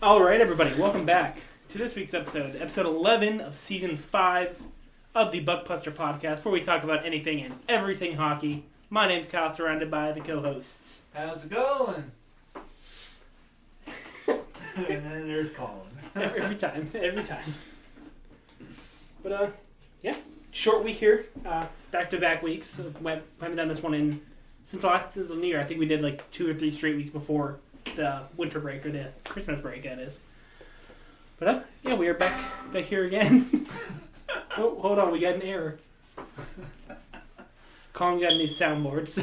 All right, everybody, welcome back to this week's episode 11 of Season 5 of the Buckbuster Podcast, where we talk about anything and everything hockey. My name's Kyle, surrounded by the co-hosts. How's it going? And then there's Colin. every time. But, yeah, short week here, back-to-back weeks. We haven't done this one since the new year. I think we did like 2 or 3 straight weeks before the winter break, or the Christmas break, that is. But, yeah, we are back here again. Oh, hold on, we got an error. Colin got a new soundboard, so...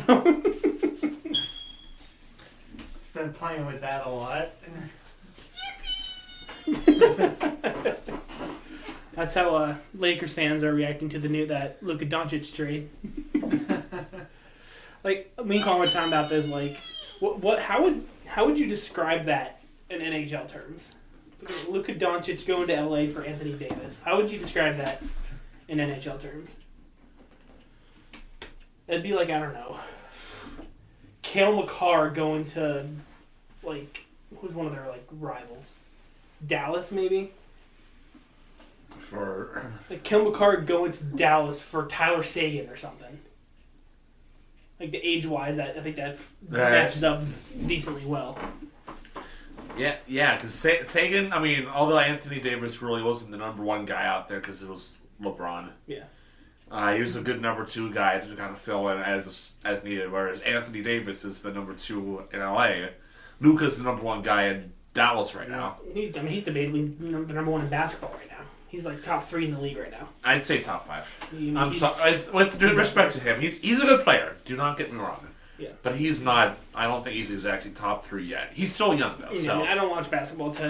He's been playing with that a lot. That's how Lakers fans are reacting to that Luka Doncic trade. Like, me and Colin were talking about this, like, how would you describe that in NHL terms? Luka Doncic going to LA for Anthony Davis. How would you describe that in NHL terms? It'd be like, I don't know, Cale Makar going to, like, who's one of their, like, rivals? Dallas, maybe? Like, Cale Makar going to Dallas for Tyler Seguin or something. Like, the age-wise, I think that matches up decently well. Yeah, because Seguin, I mean, although Anthony Davis really wasn't the number one guy out there because it was LeBron. Yeah. He was a good number 2 guy to kind of fill in as needed, whereas Anthony Davis is the number 2 in LA. Luka's the number 1 guy in Dallas right now. He's debatably the number 1 in basketball right now. He's like top 3 in the league right now. I'd say top 5. I'm sorry, with due respect to him, he's a good player. Do not get me wrong. Yeah. But he's not. I don't think he's exactly top 3 yet. He's still young though. I mean, I don't watch basketball to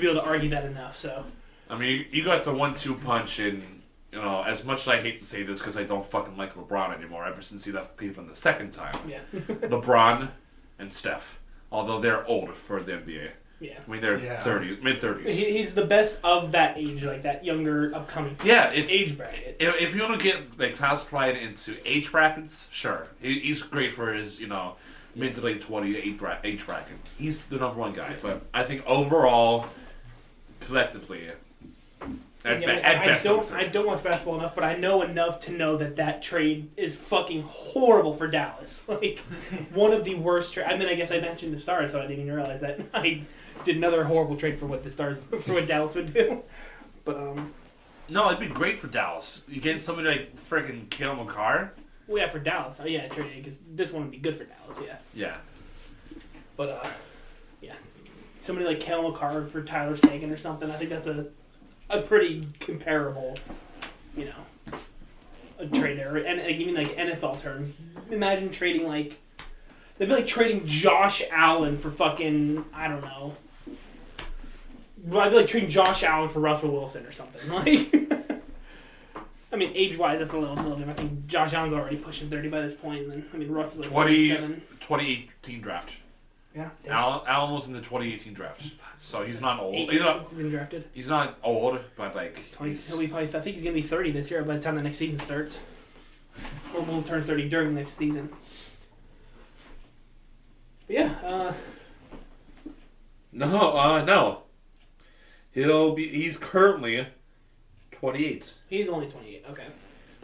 be able to argue that enough. So. I mean, you got the 1-2 punch in. You know, as much as I hate to say this because I don't fucking like LeBron anymore. Ever since he left Cleveland the second time. Yeah. LeBron and Steph, although they're old for the NBA. Yeah. I mean, they're mid-30s. He's the best of that age, like that younger, upcoming age bracket. If you want to get like classified into age brackets, sure. He's great for his, mid to late 20 age bracket. He's the number 1 guy. But I think overall, collectively, at best, I don't watch basketball enough, but I know enough to know that trade is fucking horrible for Dallas. Like, one of the worst trades. I mean, I guess I mentioned the Stars, so I didn't even realize that I did another horrible trade for what Dallas would do. But no, it'd be great for Dallas. You get somebody like freaking Cale Makar. Well, yeah, for Dallas. Oh yeah, trade because this one would be good for Dallas. Yeah. Yeah. But yeah, somebody like Cale Makar for Tyler Seguin or something. I think that's a pretty comparable, a trade there. And even like NFL terms, imagine trading like they'd be like trading Josh Allen for fucking, I don't know. I'd be like trading Josh Allen for Russell Wilson or something. Like, I mean, age-wise, that's a little different. I think Josh Allen's already pushing 30 by this point, and then, I mean, Russ is like 27. 2018 draft. Yeah. Allen was in the 2018 draft, so he's not old. Since he's been drafted. He's not old, but like... He'll be probably, I think he's going to be 30 this year by the time the next season starts. Or will turn 30 during the next season. But yeah, No. He's currently 28. He's only 28, okay.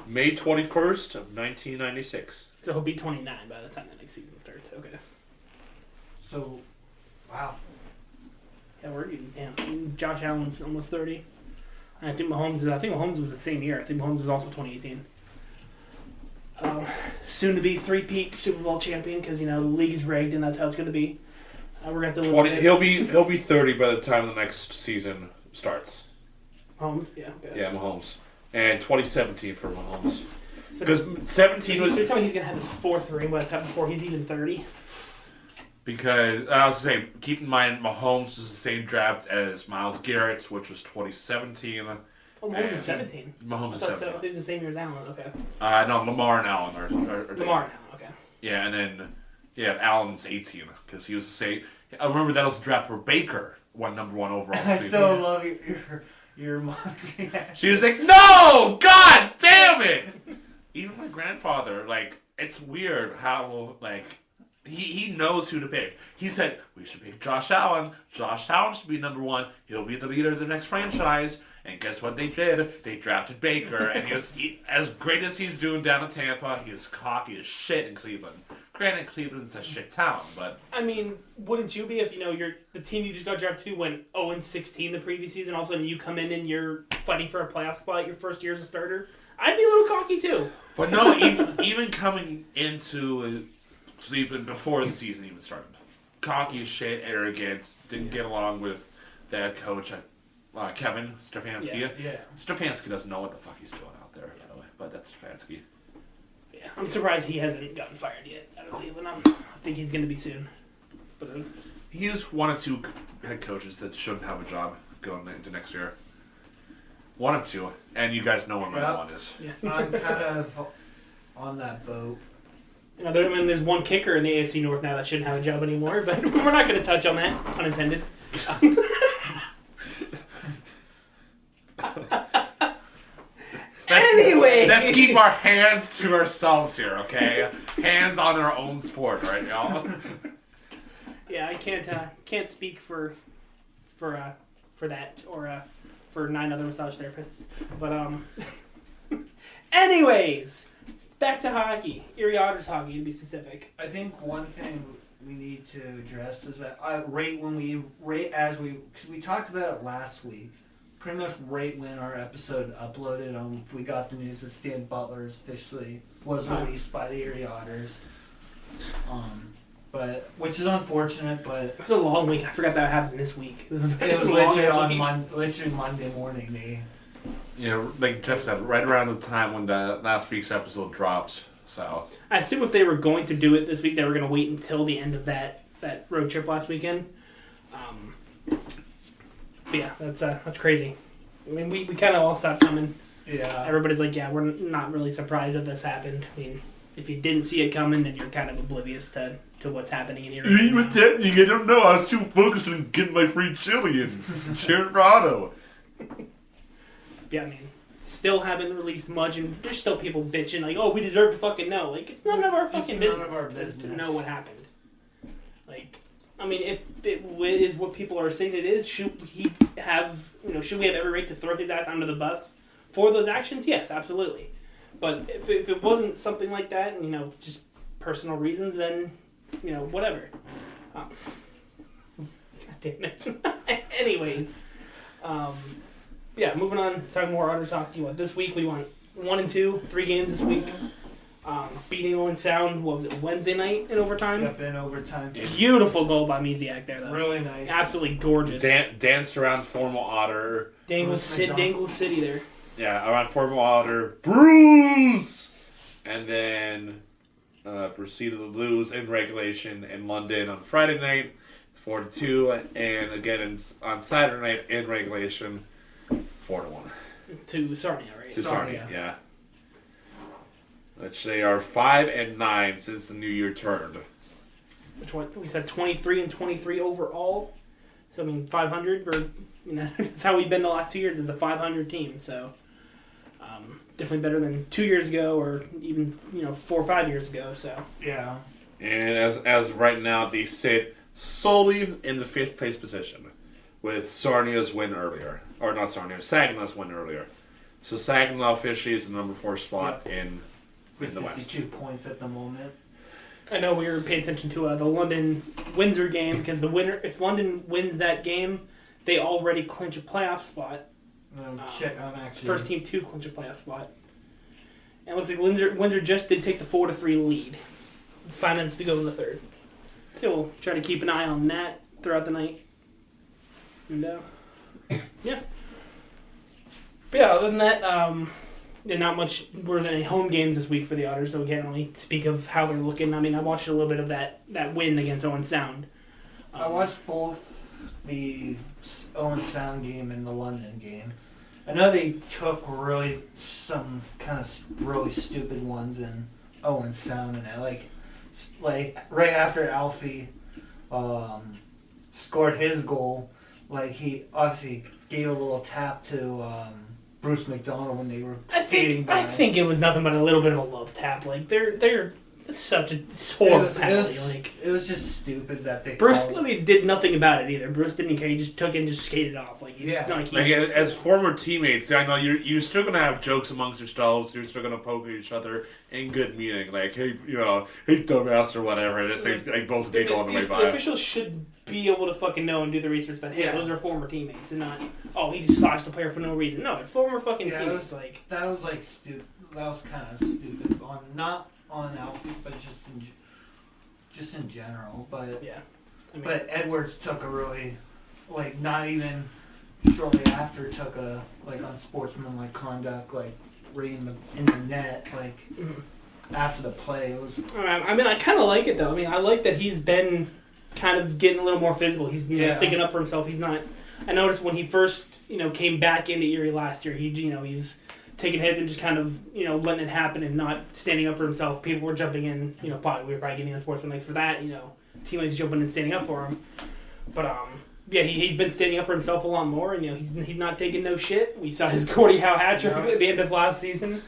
May 21st of 1996. So he'll be 29 by the time the next season starts, okay. So, wow. Yeah, damn. Josh Allen's almost 30. And I think Mahomes was the same year. I think Mahomes was also 2018. Soon to be 3-peat Super Bowl champion because the league is rigged and that's how it's going to be. We're going to have to live he'll be 30 by the time the next season starts. Mahomes, yeah. Okay. Yeah, Mahomes. And 2017 for Mahomes. Because 17 was... So you're telling me he's going to have his 4th ring by the time before he's even 30? Because, I was going to say, keep in mind, Mahomes was the same draft as Myles Garrett, which was 2017. Oh, Mahomes is 17. Mahomes is 17. So it was the same year as Allen, okay. No, Lamar and Allen are Lamar and Allen, okay. Yeah, and then, Allen's 18, because he was the same... I remember that was the draft where Baker won number 1 overall. I still love your mom. She was like, no! God damn it! Even my grandfather, like, it's weird how, like... he knows who to pick. He said, we should pick Josh Allen. Josh Allen should be number one. He'll be the leader of the next franchise. And guess what they did? They drafted Baker. And as great as he's doing down in Tampa, he was cocky as shit in Cleveland. Granted, Cleveland's a shit town, but... I mean, wouldn't you be if, you're the team you just got drafted to went 0-16 the previous season, all of a sudden you come in and you're fighting for a playoff spot your first year as a starter? I'd be a little cocky, too. But no, even coming into Cleveland before the season even started. Cocky as shit, arrogant, didn't get along with that coach, Kevin Stefanski. Yeah. Stefanski doesn't know what the fuck he's doing out there, by the way, but that's Stefanski. Yeah, I'm surprised he hasn't gotten fired yet out of Cleveland. I think he's going to be soon. But he's one of two head coaches that shouldn't have a job going into next year. One of two, and you guys know what my one is. Yeah. I'm kind of on that boat. There's one kicker in the AFC North now that shouldn't have a job anymore, but we're not going to touch on that, unintended. Anyway, let's keep our hands to ourselves here, okay? Hands on our own sport, right, y'all? Yeah, I can't speak for that or for 9 other massage therapists, but anyways, back to hockey, Erie Otters hockey to be specific. I think one thing we need to address is that because we talked about it last week. Pretty much right when our episode uploaded, we got the news that Stan Butler was released by the Erie Otters. But which is unfortunate, but it was a long week. I forgot that happened this week. It was literally literally Monday morning. Like Jeff said, right around the time when the last week's episode dropped. So I assume if they were going to do it this week, they were going to wait until the end of that road trip last weekend. But yeah, that's crazy. I mean, we kind of all saw it coming. Yeah. Everybody's like, yeah, we're not really surprised that this happened. I mean, if you didn't see it coming, then you're kind of oblivious to what's happening in here. Even then, I don't know. I was too focused on getting my free chili and cheering for Otto. Yeah, I mean, still haven't released much, and there's still people bitching like, oh, we deserve to fucking know. Like, it's none of our fucking business to know what happened. Like, I mean, if it is what people are saying it is, should we have every right to throw his ass under the bus for those actions? Yes, absolutely. But if it wasn't something like that, and, just personal reasons, then, whatever. God damn it. Anyways. Yeah, moving on, talking more Otters hockey. This week we went 1-2, 3 games this week. Beating Owen Sound, what was it, Wednesday night in overtime? Yep, in overtime. Beautiful goal by Miziak there, though. Really nice. Absolutely gorgeous. Danced around former Otter. Dangle City there. Yeah, around former Otter. Bruce! And then proceeded to lose in regulation in London on Friday night, 4-2. And again on Saturday night in regulation, 4-1. To Sarnia, right? To Sarnia, yeah. Which they are 5-9 since the new year turned. Which one? We said 23-23 overall. So I mean 500. That's how we've been the last 2 years as a 500 team. So definitely better than 2 years ago, or even 4 or 5 years ago. So yeah. And as of right now, they sit solely in the 5th place position, with Sarnia's win earlier, or not Sarnia, Saginaw's win earlier. So Saginaw officially is the number 4 spot in the West. 52 points at the moment. I know we were paying attention to the London-Windsor game, because if London wins that game, they already clinch a playoff spot. I'm actually first team to clinch a playoff spot. And it looks like Windsor just did take the 4-3 lead. 5 minutes to go in the third. So we'll try to keep an eye on that throughout the night. And yeah. But yeah, other than that, not much. There wasn't any home games this week for the Otters, so we can't really speak of how they're looking. I mean, I watched a little bit of that win against Owen Sound. I watched both the Owen Sound game and the London game. I know they took some kind of really stupid ones in Owen Sound, and I like right after Alfie scored his goal, he obviously gave a little tap to Bruce McDonald when they were skating by. I think it was nothing but a little bit of a love tap. They're It's such a horrible penalty. It was just stupid that they. Bruce literally did nothing about it either. Bruce didn't care. He just took it and just skated off. It's not like he. As former teammates, I know you're still gonna have jokes amongst yourselves. You're still gonna poke at each other in good meaning, like hey dumbass or whatever. And just both they go on the way by. The officials should be able to fucking know and do the research that those are former teammates and not he just slashed the player for no reason. No, they're former fucking teammates. That was stupid. That was kind of stupid. Not on Alfie, but just in general. But yeah, but Edwards took a really not even shortly after took a unsportsmanlike conduct right in the net after the play. It was. I kind of like it though. I like that he's been kind of getting a little more physical. He's sticking up for himself. He's not. I noticed when he first came back into Erie last year, he's taking hits and just kind of letting it happen and not standing up for himself. People were jumping in. We were probably getting unsportsmanlike for that. Teammates jumping in and standing up for him. But he's been standing up for himself a lot more, and he's not taking no shit. We saw his Gordie Howe hat trick at the end of last season.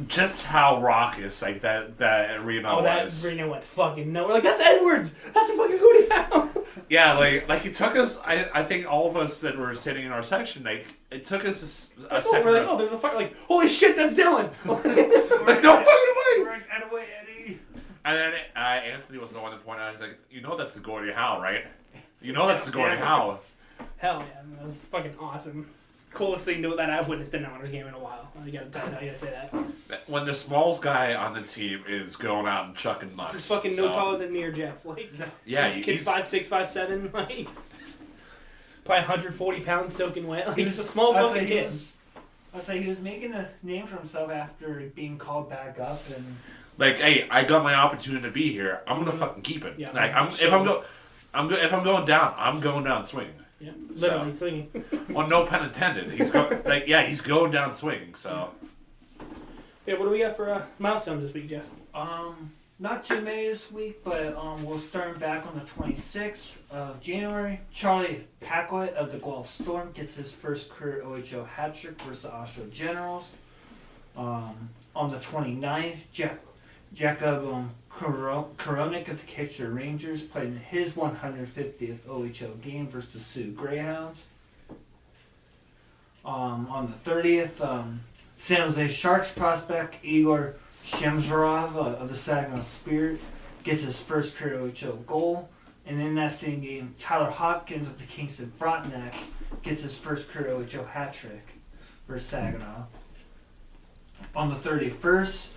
Just how raucous that arena was. That arena went fucking nowhere. That's Edwards. That's a fucking Gordie Howe. Yeah, it took us. I think all of us that were sitting in our section, it took us a second. We're there's a fight. Holy shit, that's Dylan. No fucking way. Get away, Eddie. And then Anthony was the one that pointed out. He's like, that's the Gordie Howe, right? That's the Gordie Howe. Hell yeah, that was fucking awesome. Coolest thing that I've witnessed in an honors game in a while. I gotta say that. When the smallest guy on the team is going out and chucking nuts. He's fucking no taller than me or Jeff. He's 5'6", 5'7", probably 140 pounds soaking wet. He's a small fucking kid. I'd say he was making a name for himself after being called back up and. Hey, I got my opportunity to be here. I'm gonna fucking keep it. Yeah, if I'm going down, I'm going down swinging. Yeah, literally swinging. Well, no pun intended. He's going down swinging. So. Yeah, what do we got for milestones this week, Jeff? Not too many this week, but we'll start back on the 26th of January. Charlie Paquette of the Guelph Storm gets his first career OHL hat trick versus the Oshawa Generals. On the 29th, Jacob Koronik of the Kitchener Rangers played in his 150th OHL game versus the Sioux Greyhounds. On the 30th, San Jose Sharks prospect Igor Shemzarov of the Saginaw Spirit gets his first career OHL goal. And in that same game, Tyler Hopkins of the Kingston Frontenacs gets his first career OHL hat trick for Saginaw. On the 31st,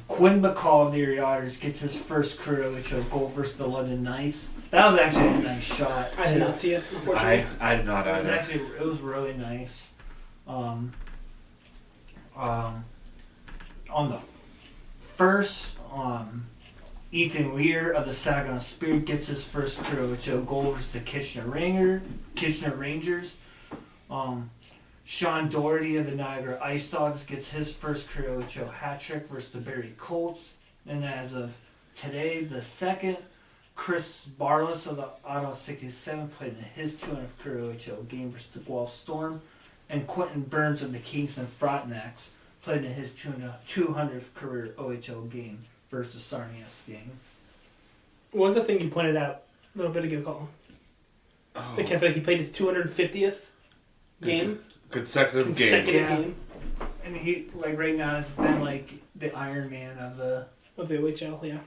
Quinn McCall of the Erie Otters gets his first career OHL goal versus the London Knights. That was actually a nice shot. I did not see it, unfortunately. I did not either. It was really nice. On the first, Ethan Weir of the Saginaw Spirit gets his first career OHL goal versus the Kitchener Rangers. Sean Doherty of the Niagara Ice Dogs gets his first career OHL hat trick versus the Barrie Colts. And as of today, the second, Chris Barlas of the Ottawa 67 played in his 200th career OHL game versus the Guelph Storm. And Quentin Burns of the Kingston Frontenacs played in his 200th career OHL game versus the Sarnia Sting. What was the thing you pointed out a little bit ago, Colin? Oh. The Kevin, he played his 250th game. Consecutive game. Game. And he, right now, it's been the Iron Man of the OHL, yeah.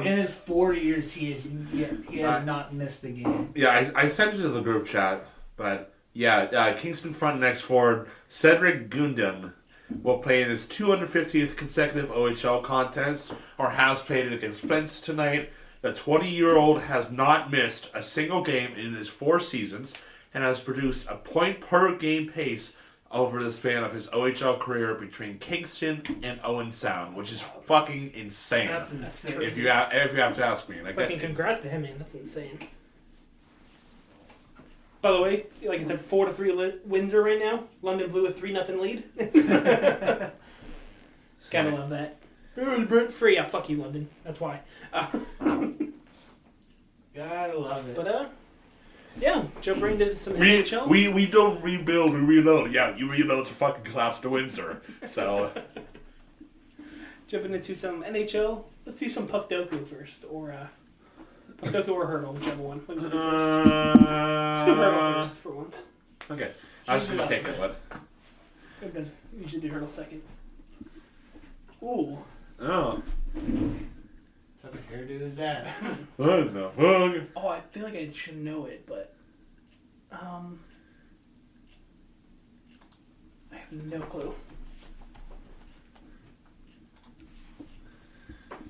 In his 4 years, he has not missed a game. Yeah, I sent it to the group chat, but Kingston Frontenacs forward Cedric Gundam will play in his 250th consecutive OHL contest, or has played it against Fence tonight. The 20-year-old has not missed a single game in his 4 seasons and has produced a point-per-game pace over the span of his OHL career between Kingston and Owen Sound, which is fucking insane. That's insane. If you have to ask me, Fucking congrats to him, man. That's insane. By the way, like I said, 4-3 Windsor right now. London Blue a 3-0 lead. Gotta love that. Brent free. Yeah, fuck you, London. That's why. Gotta love it. But jump right into some NHL. We don't rebuild, we reload. Yeah, you reload to fucking collapse to Windsor. So jumping into some NHL. Let's do some puck doku first, or puck doku or hurdle, whichever one. What do you do first? Let's do hurdle first for once. Okay. I was gonna pick it, but. Good. We should do hurdle second. Ooh. Oh. What type of hairdo is that? What the fuck? Oh, I feel like I should know it, but I have no clue.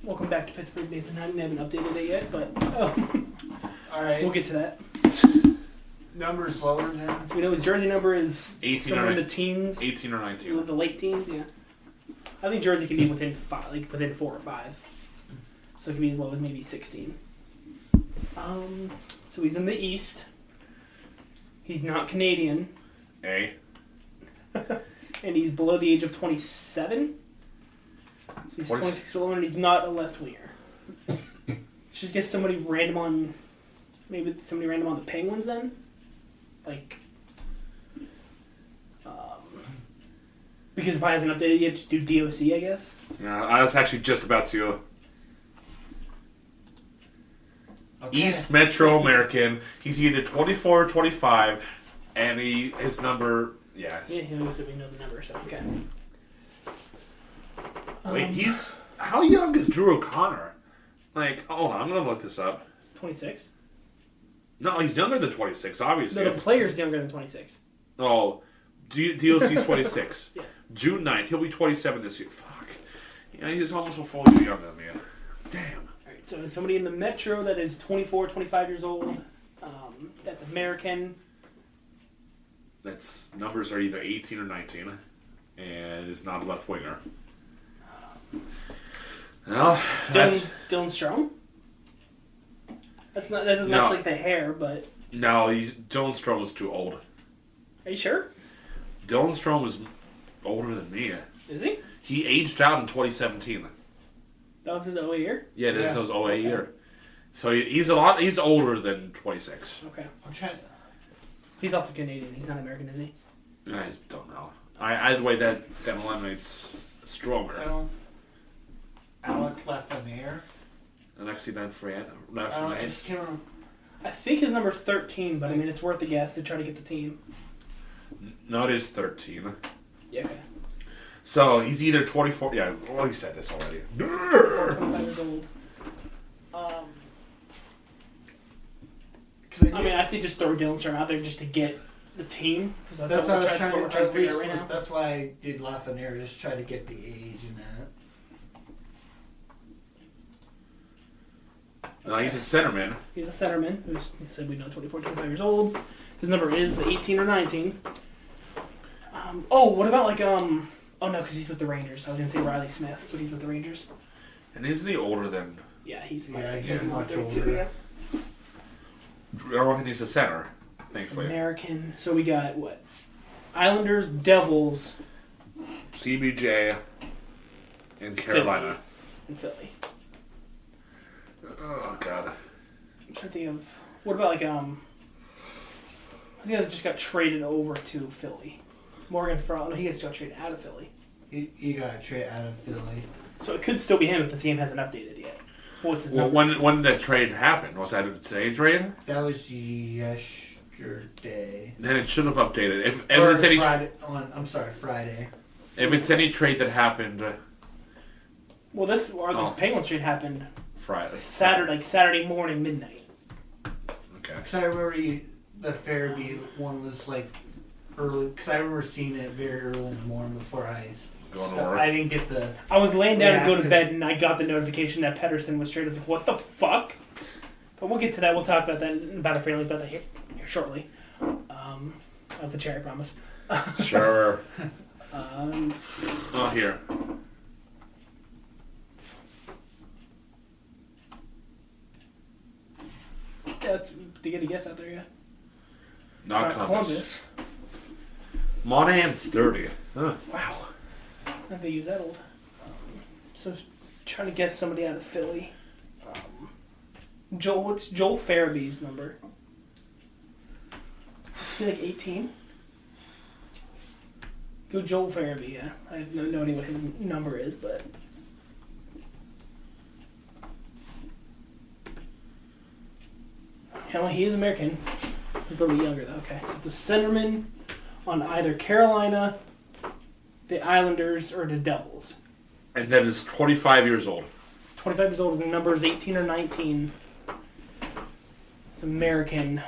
Welcome back to Pittsburgh, Nathan. I haven't updated it yet, but All right. we'll get to that. Numbers lower than. So we know his jersey number is 18 somewhere in or the teens. 18 or 19. The late teens, yeah. I think jersey can be within 5, like within 4 or 5. So it can be as low as maybe 16. So he's in the East. He's not Canadian. A. And he's below the age of 27. So he's 26 years old and he's not a left winger. Should get somebody random on, maybe somebody random on the Penguins then? Like, because if I hasn't updated yet, just do DOC, I guess. Yeah, I was actually just about to. Okay. East Metro American. He's either 24 or 25, and his number, yes. Yeah, he knows that we know the number, so okay. Wait, how young is Drew O'Connor? Like, hold on, I'm gonna look this up. 26? No, he's younger than 26, obviously. No, the player's younger than 26. Oh, DLC's 26. Yeah. June 9th, he'll be 27 this year. Fuck. Yeah, he's almost a full year younger than me. Damn. Alright, so somebody in the Metro that is 24, 25 years old, that's American. That's numbers are either 18 or 19, and is not a left winger. Well, that's Dylan Strome? That doesn't No. match like the hair, but no. Dylan Strome is too old. are you sure? Dylan Strome is older than me. Is he? He aged out in 2017. That was his OA year? Yeah, this Yeah. was 08 year. So he's older than 26. Okay. I'm trying. He's also Canadian. He's not American, is he? I don't know. Either way, that eliminates Stromer. Well, Alex Lafreniere. And actually, not for I just can't remember. I think his number's 13, but I mean, it's worth a guess to try to get the team. No, it is 13. Yeah, okay. So he's either 24. Yeah, well, you said this already. 25 years old. I mean, I say just throw Dylan Strome out there just to get the team. Because That's what I was trying we're to. trying to figure out right now. That's why I did Lafreniere. Just try to get the age in that. No, he's a centerman. He's a centerman who's, he said we know, 24, 25 years old. His number is 18 or 19. What about like, oh no, because he's with the Rangers. I was going to say Riley Smith, but he's with the Rangers. And isn't he older than... Yeah, he's much 32, older. yeah. Oh, and he's a center, thankfully. American. So we got, what? Islanders, Devils, CBJ, and Carolina. and Philly. Oh, God. I'm trying to think of... What about like, I think that just got traded over to Philly. Morgan Furlong, he just got traded out of Philly. He got a trade out of Philly. So it could still be him if this game hasn't updated yet. What's his Well, number? when that trade happened, was that a today trade? That was yesterday. Then it should have updated. If Or it's any Friday. Friday. if it's any trade that happened Well, the Penguins trade happened Friday. Saturday morning, midnight. Okay. Because I remember the Farabee one was like early. Because I remember seeing it very early in the morning before Going to work. I didn't get the. I was laying down to go to Reactive. bed, and I got the notification that Pedersen was traded. I was like, what the fuck? But we'll get to that. We'll talk about that about our feelings about that here shortly. That was the cherry promise. Sure. Um, Oh, here. that's to get a guess out there, yeah. Not It's not Columbus. Monahan's 30. Huh. Wow. I think they use that old. So trying to guess somebody out of Philly. What's Joel Farabee's number? Is he like 18? Go Joel Farabee, yeah. I have no idea what his number is, but Well, he is American. He's a little bit younger, though. Okay, so it's a centerman on either Carolina, the Islanders, or the Devils. And that is 25 years old. 25 years old. His number is 18 or 19. It's American.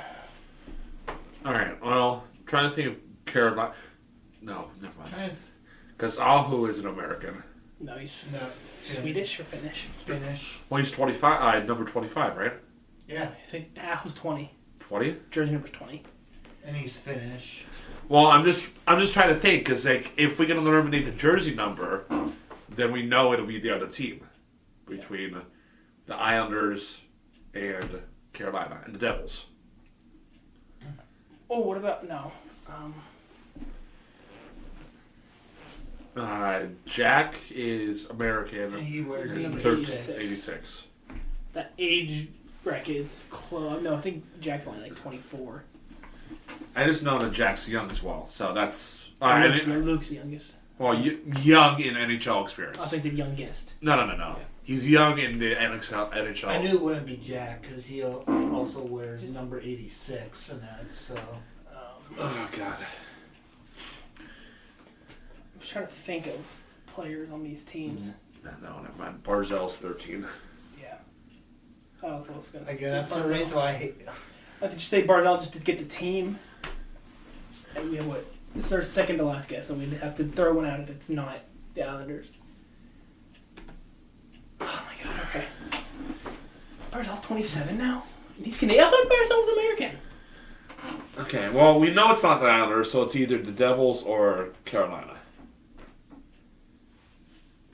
All right. Well, trying to think of Carolina. No, never mind. Trying to Because Aho is an American. No, he's No, Swedish or Finnish. finish. Well, he's 25. Number 25, right? Yeah, Who's 20. 20. Jersey number's 20. and he's Finnish. Well, I'm just trying to think because like if we can eliminate the jersey number, then we know it'll be the other team between the Islanders and Carolina and the Devils. Oh, what about no? Jack is American. And he wears He's number number 6. 86. That age bracket's close. No, I think Jack's only like 24. I just know that Jack's young as well, so that's. Luke's the youngest. Well, young in NHL experience. I think the youngest. No. Yeah. He's young in the NHL. I knew it wouldn't be Jack because he also wears number 86 and that. So. Oh God. I'm trying to think of players on these teams. No, never mind. Barzell's 13. Yeah. I also was gonna. Again, that's the Barzal. reason why I hate. I think you say Barzell just to get the team. And we have what? This is our second to last guess, so we'd have to throw one out if it's not the Islanders. Oh my God! Okay. Barzell's 27 now. He's Canadian. I thought Barzell's American. Okay, well, we know it's not the Islanders, so it's either the Devils or Carolina.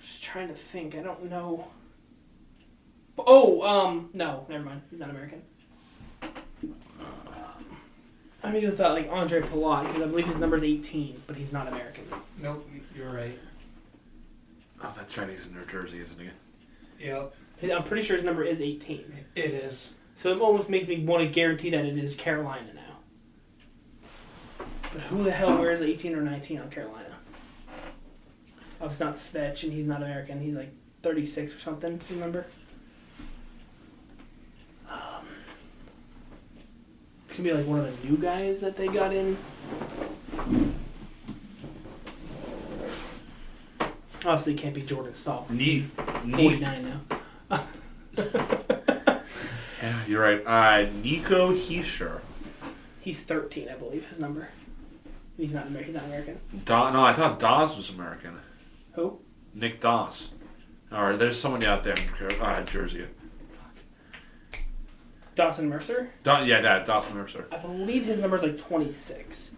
Just trying to think. I don't know. Oh, no, never mind. He's not American. I mean, without like Andre Palat, because I believe his number's 18, but he's not American. Nope, you're right. Oh, that's right. He's in New Jersey, isn't he? Yep, I'm pretty sure his number is 18. it is. So it almost makes me want to guarantee that it is Carolina now. But who the hell wears 18 or 19 on Carolina? Oh, it's not Svech, and he's not American. He's like 36 or something, remember? It could be like one of the new guys that they got in. Obviously, it can't be Jordan Stahl. 'Cause he's 49 now. Yeah, you're right. Nico Heischer. He's 13, I believe, his number. He's not American. He's not American. No, I thought Dawes was American. Who? Nick Dawes. Or there's somebody out there in Jersey. Dawson Mercer? Dawson Mercer. I believe his number is like 26.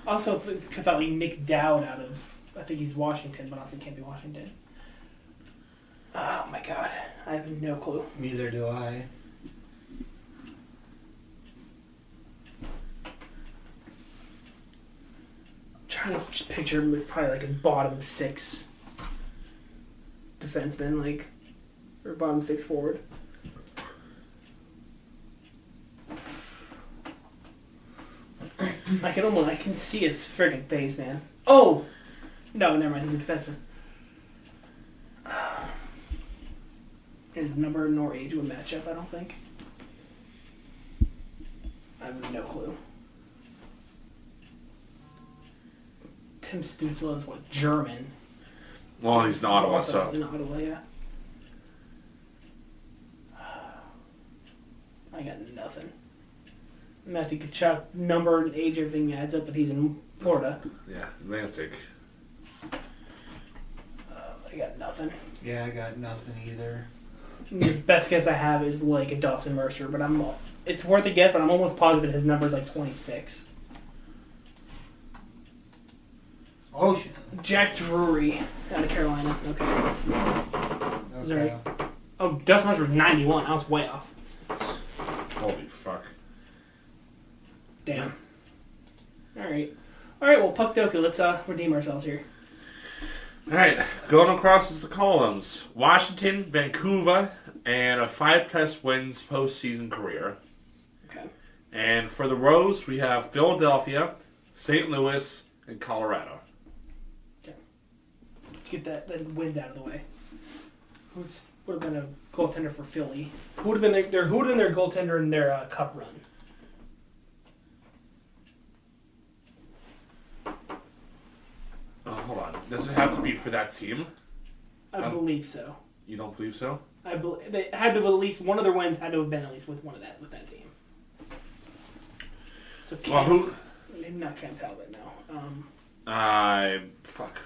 Also, if I thought like Nick Dowd out of, I think he's Washington, but also can't be Washington. Oh my God, I have no clue. Neither do I. I'm trying to just picture him with probably like a bottom 6 defenseman, like, or bottom 6 forward. I can see his friggin' face, man. Oh! No, never mind, he's a defenseman. His number nor age would match up, I don't think. I have no clue. Tim Stützle is what, German? Well, he's in Ottawa, Also so. in Ottawa, yeah. I got nothing. I mean, I think chuck number and age, everything adds up, but he's in Florida. Yeah, Atlantic. I got nothing. Yeah, I got nothing either. The best guess I have is like a Dawson Mercer, but it's worth a guess, but I'm almost positive his number is like 26. Oh, shit. Jack Drury out of Carolina. Okay. Is that Okay. right? Oh, Dawson Mercer was 91. I was way off. Holy fuck. Damn. Alright. Alright, well, Puck Doku, let's redeem ourselves here. Alright, going across is the columns. Washington, Vancouver, and a 5+ wins postseason career. Okay. And for the rows, we have Philadelphia, St. Louis, and Colorado. Okay. Let's get that wins out of the way. Who's would have been a goaltender for Philly? Who would have been their goaltender in their cup run? Hold on. Does it have to be for that team? I believe so. You don't believe so? I believe they had to have at least one of their wins had to have been at least with that team. So Well, maybe not Cam Talbot, no.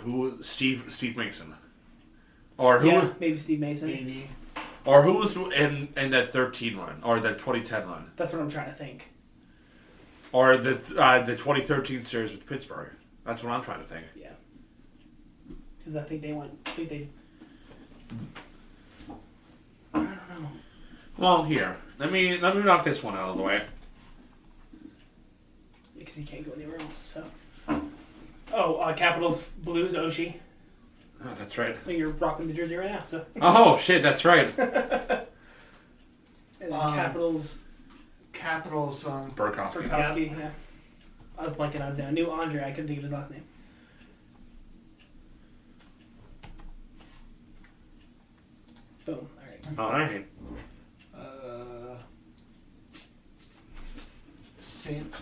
Who? Steve Mason. Or who? Yeah, maybe Steve Mason. Maybe. Or who was in that 13 run or that 2010 run? That's what I'm trying to think. Or the 2013 series with Pittsburgh. That's what I'm trying to think. Yeah. Because I think they. I don't know. Well, here. Let me knock this one out of the way. Because he can't go anywhere else. So. Oh, Capitals Blues Oshie. Oh, that's right. You're rocking the jersey right now, so. Oh shit, that's right. And then Capitals. Burakovsky. Yeah. I was blanking on his name. I knew Andre. I couldn't think of his last name. Boom. All right. All right. Saint.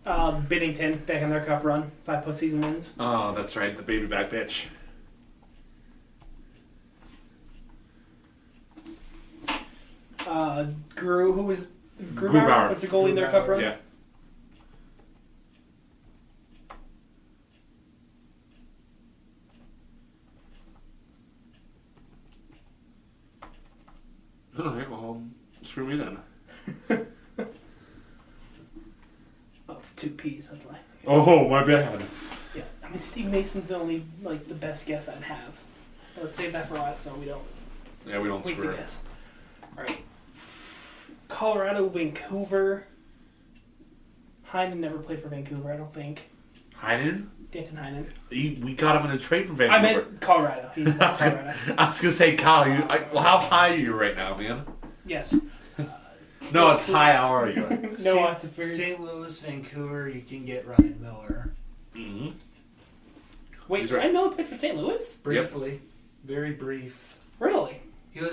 Biddington back in their cup run. 5 postseason wins. Oh, that's right. The baby back bitch. Who was Grubauer. was the goalie in their cup run? Yeah. Alright, well, screw me then. Oh, it's 2 P's, that's why. Okay. Oh, my bad. Yeah, I mean, Steve Mason's the only, the best guess I'd have. But let's save that for us so we don't Yeah, we don't waste screw a it. guess. Alright. Colorado, Vancouver. Heinen never played for Vancouver, I don't think. Heinen? Danton Heinen. We got him in a trade from Vancouver. I meant Colorado. He went to Colorado. I was going to say, Kyle, how high are you right now, man? Yes. No, it's high. How are you? No, it's a very... St. Louis, Vancouver, you can get Ryan Miller. Mm-hmm. Wait, He's right. Ryan Miller played for St. Louis? Briefly. Very brief. Really? He was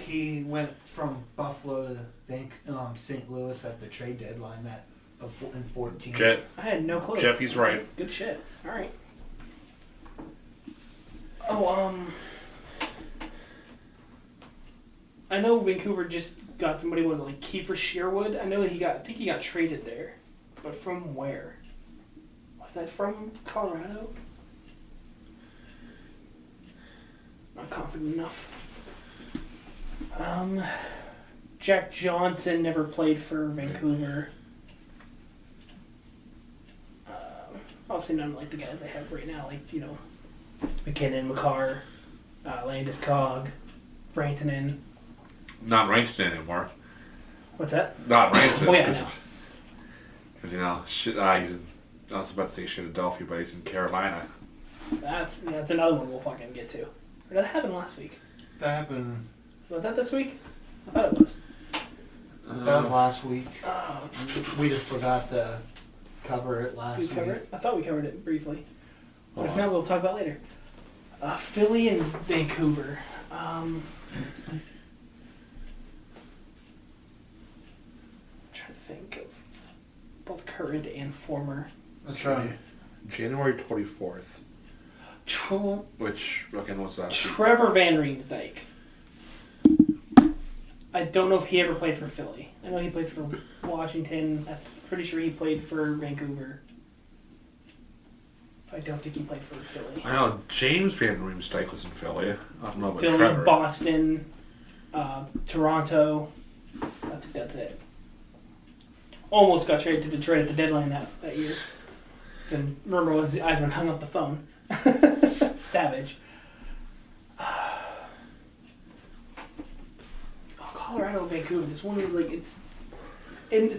he went from Buffalo to St. Louis at the trade deadline in 14. I had no clue. Jeff, he's right. Good shit. All right. Oh, I know Vancouver just got somebody. Was it like Kiefer Sherwood? I know I think he got traded there, but from where? Was that from Colorado? Not confident enough. Jack Johnson never played for Vancouver. Obviously none like the guys they have right now, like, McKinnon, McCarr, Landis Cog, Rantanen. Not Rantanen anymore. What's that? Not Rantanen. Oh, yeah, I know. Because, I was about to say Philadelphia, but he's in Carolina. That's another one we'll fucking get to. Or did that happen last week? That happened. Was that this week? I thought it was. That was last week. Oh, We just forgot to cover it last did we cover week. it? I thought we covered it briefly. But if Hold on. not, we'll talk about it later. Philly and Vancouver. I'm trying to think of both current and former. That's right. January 24th. Which, again, was that? Trevor Van Riemsdyk. I don't know if he ever played for Philly. I know he played for Washington. I'm pretty sure he played for Vancouver. I don't think he played for Philly. I know James Van Riemsdyk was in Philly. I don't know about Philly, Trevor. Boston, Toronto. I think that's it. Almost got traded to Detroit at the deadline that year. And remember, was Eisman hung up the phone. Savage. Colorado, Vancouver. This one is like it's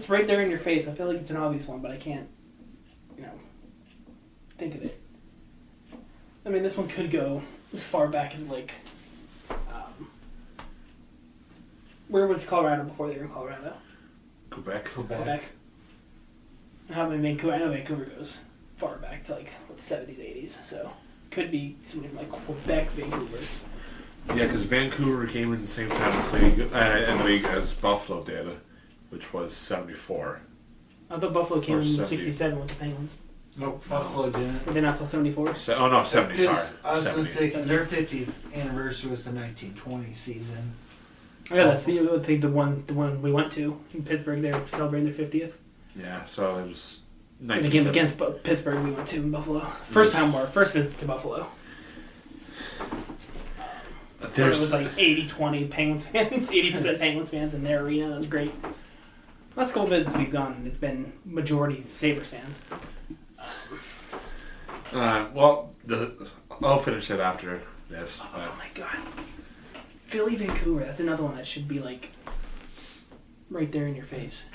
right there in your face. I feel like it's an obvious one, but I can't, think of it. I mean, this one could go as far back as like, where was Colorado before they were in Colorado? Quebec. How many Vancouver? I know Vancouver goes far back to like the 70s, 80s. So could be somebody from like Quebec, Vancouver. Yeah, because Vancouver came in the same time in the league as Buffalo did, which was 74. I thought Buffalo came Or in 70. 67 with the Penguins. Nope, Buffalo didn't. But they're not till 74. Oh no, 70. Sorry, I was going to 70. say, because their 50th anniversary was the 1920 season. I gotta think the one we went to in Pittsburgh, they were celebrating their 50th. Yeah, so it was And the game 1970. against Pittsburgh we went to in Buffalo. First visit to Buffalo. It was like 80-20 Penguins fans, 80% Penguins fans in their arena. That was great. Last couple visits we've gone, it's been majority Sabres fans. Well, I'll finish it after this. Oh my god. Philly, Vancouver, that's another one that should be like right there in your face.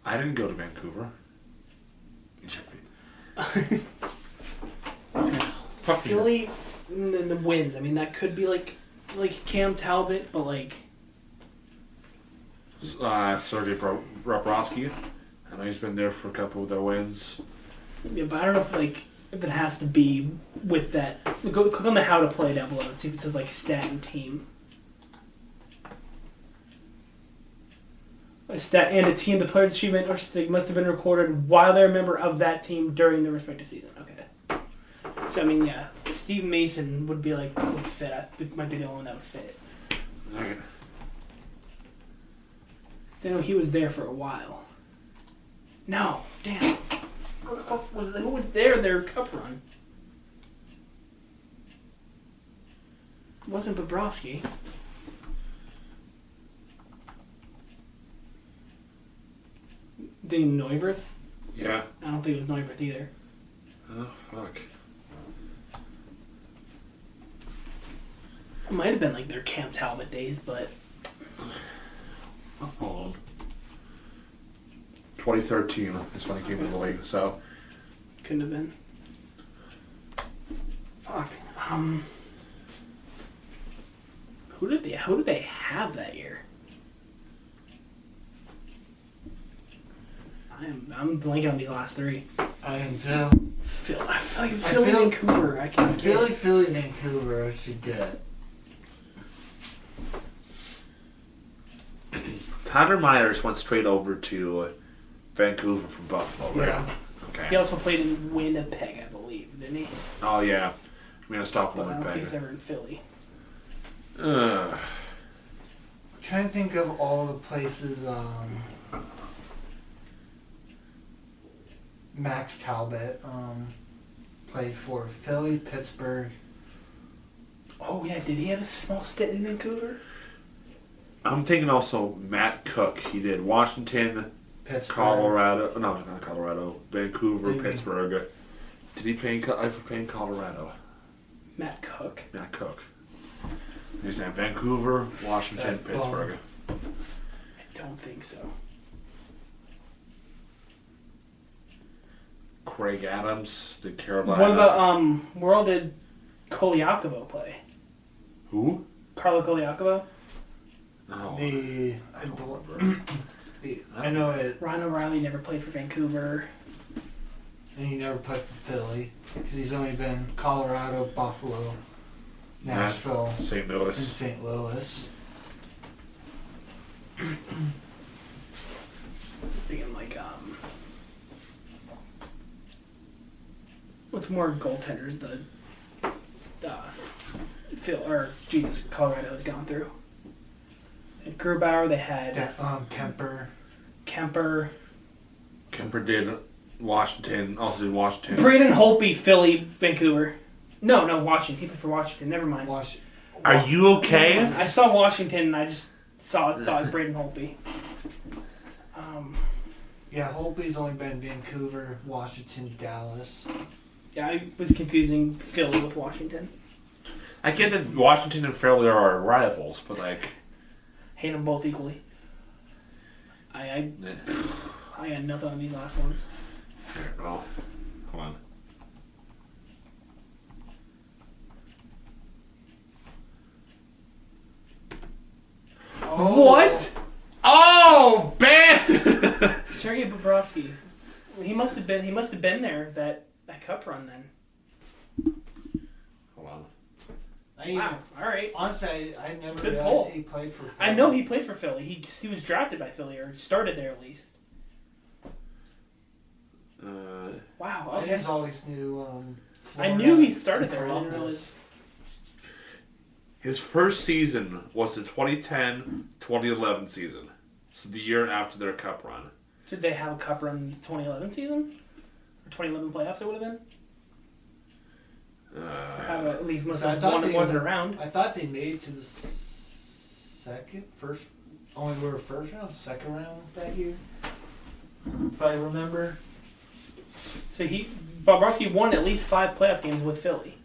I didn't go to Vancouver. Fuck Philly, the wins. I mean, that could be like Cam Talbot, but like Sergei Bobrovsky. I know he's been there for a couple of their wins. yeah, but I don't know if it has to be with that. Click on the how to play down below and see if it says like stat and team. A stat and a team. The player's achievement or stick must have been recorded while they're a member of that team during the respective season. Okay. So I mean, yeah, Steve Mason would fit. It might be the only one that would fit. Alright. So I know he was there for a while. No, damn. Who the fuck was who was there? Their cup run. It wasn't Bobrovsky. Think Neuwirth? Yeah. I don't think it was Neuwirth either. Oh, fuck. It might have been like their Cam Talbot days, but Hold on. 2013 is when he came into the league, so. couldn't have been. Fuck. Who did they have that year? I'm blanking on the last three. I am too. I feel like Philly, Vancouver. I feel like Philly, Vancouver, I should get. Tyler Myers went straight over to Vancouver from Buffalo, right? Yeah. Okay. He also played in Winnipeg, I believe, didn't he? Oh, yeah. I'm going to stop But I don't think Winnipeg. he's ever in Philly. I'm trying to think of all the places Max Talbot played for. Philly, Pittsburgh. Oh yeah, did he have a small stint in Vancouver? I'm thinking also Matt Cook. He did Washington, Pittsburgh. Colorado. No, not Colorado. Vancouver, Maybe. Pittsburgh. Did he play in Colorado? Matt Cook. Matt Cook. He's in Vancouver, Washington, That Pittsburgh. I don't think so. Craig Adams did Carolina. What about where all did Koliakovo play? Who? Carlo Koliakovo? No. I don't remember. I know it. Ryan O'Reilly never played for Vancouver. And he never played for Philly because he's only been Colorado, Buffalo, Nashville, St. and Louis. St. Louis. Thinking like what's more goaltenders Colorado has gone through. They had Grubauer, they had Kemper. Kemper. Kemper did Washington. Also did Washington. Braden Holtby, Philly, Vancouver. No, Washington. He played for Washington. Never mind. Are you okay? I saw Washington and I just thought Braden Holtby. Yeah, Holtby's only been Vancouver, Washington, Dallas. Yeah, I was confusing Philly with Washington. I get that Washington and Philly are rivals, but like. Hate them both equally. I got nothing on these last ones. Here, well, come on. Oh. What? Oh, man! Sergei Bobrovsky. He must have been there that cup run then. Hold on. Wow. All right. Honestly, I never Good realized pull. he played for Philly. I know he played for Philly. He was drafted by Philly or started there at least. Wow. I Okay. just always knew. I Florida knew he started and there. I didn't Columbus. realize. His first season was the 2010-2011 season. So the year after their cup run. Did they have a cup run in the 2011 season? Or 2011 playoffs it would have been? Or have at least must So I have thought won they more than a were- round. I thought they made it to the first. Only were first round, second round that year. If I remember. So Bobrovsky won at least 5 playoff games with Philly.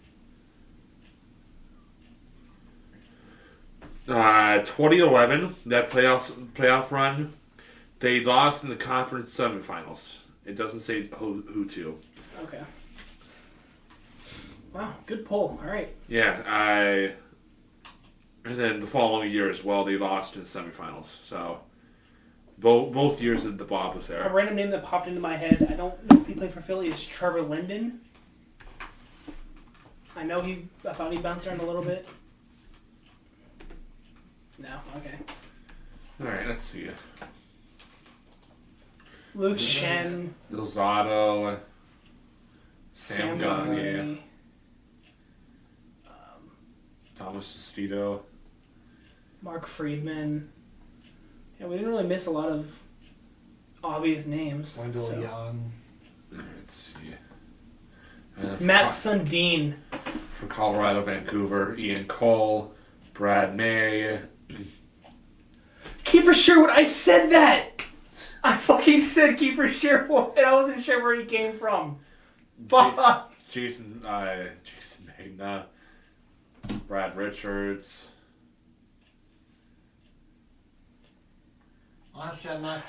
2011, that playoff run, they lost in the conference semifinals. It doesn't say who to. Okay. Wow, good pull. All right. Yeah, and then the following year as well, they lost in the semifinals. So both years that the Bob was A there. random name that popped into my head, I don't know if he played for Philly, is Trevor Linden. I thought he bounced around a little bit. No, okay. All right, let's see. Luke Shen, Lozado, Sam Gunn, Gagne, Thomas Sestito. Mark Friedman. Yeah, we didn't really miss a lot of obvious names. Wendell so. Young. Let's see. And Matt Sundin. for Colorado, Vancouver, Ian Cole, Brad May. Kiefer Sherwood, I said that! I fucking said Kiefer Sherwood, and I wasn't sure where he came from. Fuck! Jason Magna, Brad Richards. Honestly, I'm not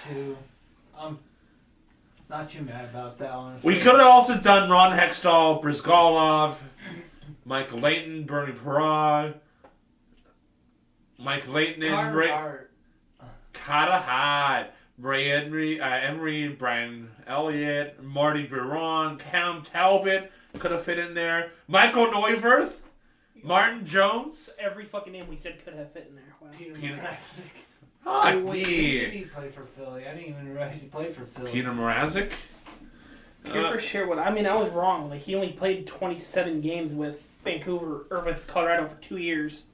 too mad about that. Honestly, We could have also done Ron Hextall, Brizgalov, Michael Layton, Bernie Parag, Mike Layton, and Ray Hart. Carter Hart, Ray Emery, Brian Elliott, Marty Biron, Cam Talbot could have fit in there. Michael Neuwirth, Martin Jones. Every fucking name we said could have fit in there. Wow. Peter Peter- Mrazek. Oh, Wait, yeah. he played for Philly. I didn't even realize he played for Philly. Peter Mrazek. Kiefer Sherwood, I mean, I was wrong. Like, he only played 27 games with Vancouver, or with Colorado for 2 years.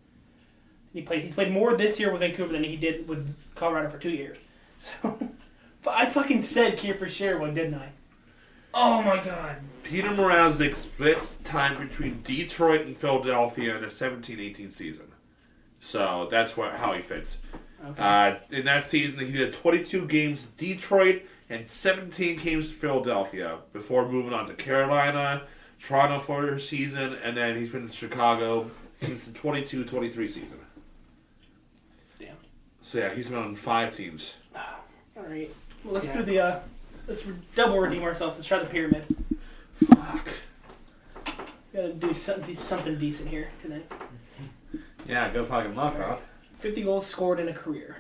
He's played more this year with Vancouver than he did with Colorado for 2 years. So, but I fucking said Kiefer Sherwood, didn't I? Oh my god. Peter Mrazek splits time between Detroit and Philadelphia in the 17-18 season. So that's how he fits. Okay. In that season, he did 22 games in Detroit and 17 games in Philadelphia before moving on to Carolina, Toronto for a season, and then he's been in Chicago since the 22-23 season. Damn. So yeah, he's been on 5 teams. Alright. Well, let's do the, let's double redeem ourselves. Let's try the pyramid. Fuck. We gotta do something decent here tonight. Yeah, good fucking luck, huh? 50 goals scored in a career.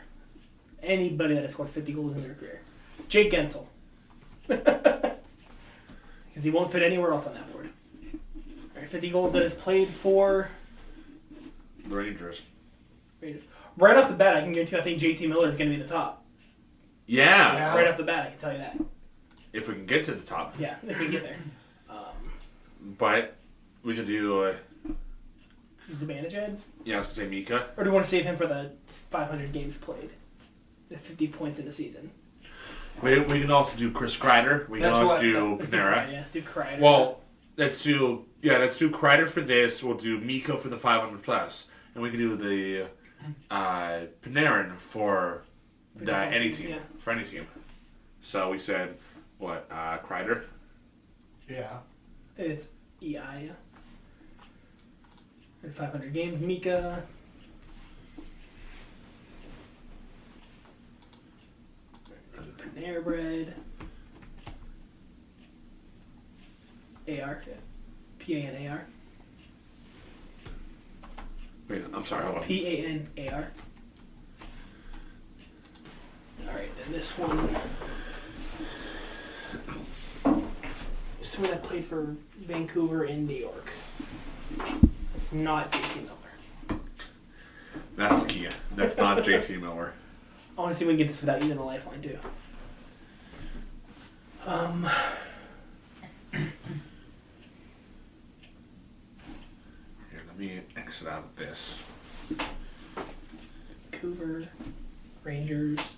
Anybody that has scored 50 goals in their career. Jake Gensel. Because he won't fit anywhere else on that board. Alright, 50 goals that has played for... The Rangers. Right off the bat, I can guarantee you I think JT Miller is going to be the top. Yeah. Right off the bat, I can tell you that. If we can get to the top. Yeah, if we get there. But we could do... Zibanejad? Yeah, I was going to say Mika. Or do you want to save him for the 500 games played? The 50 points in a season. We can also do Chris Kreider. We can That's also what- do Let's do Panera. Kreider. Yeah, let's do Kreider. Well, let's do Kreider for this. We'll do Miko for the 500 plus, and we can do the Panarin for any team, yeah. for any team. So we said what Kreider. Yeah. It's EI, yeah. And 500 games. Mika. Panera Bread. AR, yeah. P-A-N-A-R. Wait, I'm sorry. Hold on. P-A-N-A-R. Alright, and this one. Someone that played for Vancouver and New York. It's not JT Miller. That's the key. That's not JT Miller. I want to see if we can get this without using a lifeline, too. Here, let me exit out of this. Vancouver Rangers.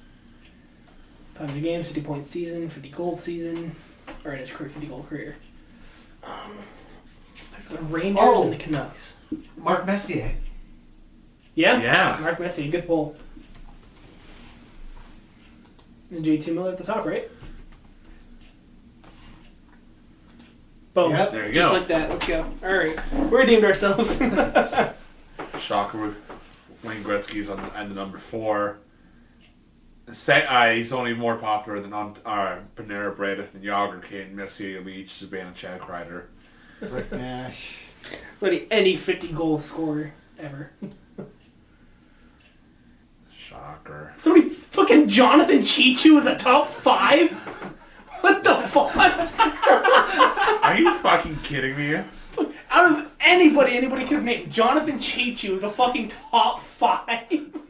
500 games, 50-point season, 50 goal season, or in his career, 50 goal career. The Rangers and the Canucks. Mark Messier. Yeah? Yeah. Mark Messier, good pull. And JT Miller at the top, right? Boom. Yep. There you Just go. like that. Let's go. Alright. We redeemed ourselves. Shocker. Wayne Gretzky's on the number 4. He's only more popular than Panera Bread than Yager, Kane, Messier, Leach, Savannah, Chad Kreider. Rick Nash. Literally any 50 goal scorer ever. Shocker. Somebody fucking Jonathan Cheechoo was a top 5? What the fuck? Are you fucking kidding me? Out of anybody could have named Jonathan Cheechoo was a fucking top 5.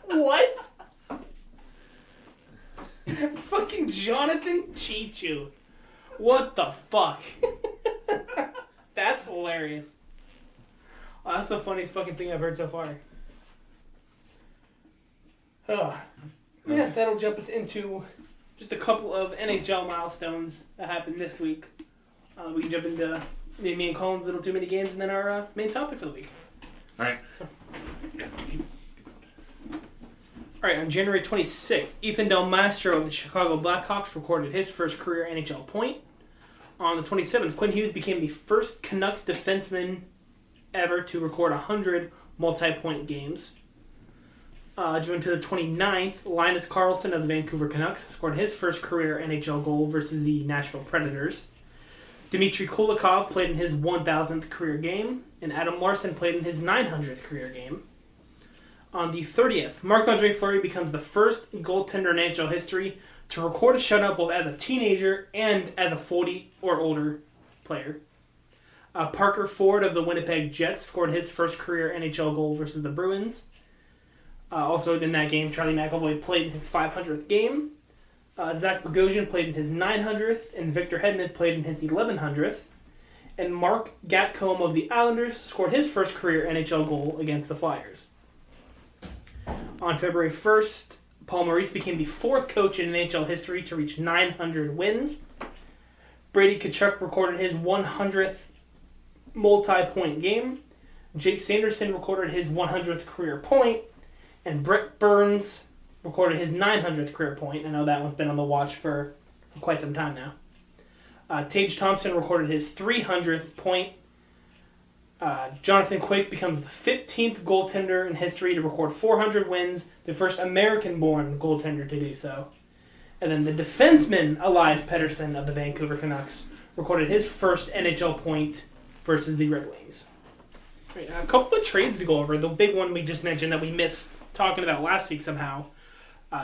What? Fucking Jonathan Cheechoo. What the fuck? That's hilarious. Oh, that's the funniest fucking thing I've heard so far. Yeah, that'll jump us into just a couple of NHL milestones that happened this week. We can jump into me and Colin's little too many games and then our main topic for the week. Alright. Alright, on January 26th, Ethan Del Mastro of the Chicago Blackhawks recorded his first career NHL point. On the 27th, Quinn Hughes became the first Canucks defenseman ever to record 100 multi-point games. June to the 29th, Linus Karlsson of the Vancouver Canucks scored his first career NHL goal versus the Nashville Predators. Dmitry Kulikov played in his 1,000th career game, and Adam Larson played in his 900th career game. On the 30th, Marc-Andre Fleury becomes the first goaltender in NHL history to record a shutout both as a teenager and as a 40 or older player. Parker Ford of the Winnipeg Jets scored his first career NHL goal versus the Bruins. Also in that game, Charlie McAvoy played in his 500th game. Zach Bogosian played in his 900th, and Victor Hedman played in his 1100th. And Mark Gatcombe of the Islanders scored his first career NHL goal against the Flyers. On February 1st, Paul Maurice became the 4th coach in NHL history to reach 900 wins. Brady Tkachuk recorded his 100th multi-point game. Jake Sanderson recorded his 100th career point. And Brett Burns recorded his 900th career point. I know that one's been on the watch for quite some time now. Tage Thompson recorded his 300th point. Jonathan Quick becomes the 15th goaltender in history to record 400 wins, the first American-born goaltender to do so. And then the defenseman Elias Pettersson of the Vancouver Canucks recorded his first NHL point versus the Red Wings. Right, a couple of trades to go over. The big one we just mentioned that we missed talking about last week somehow.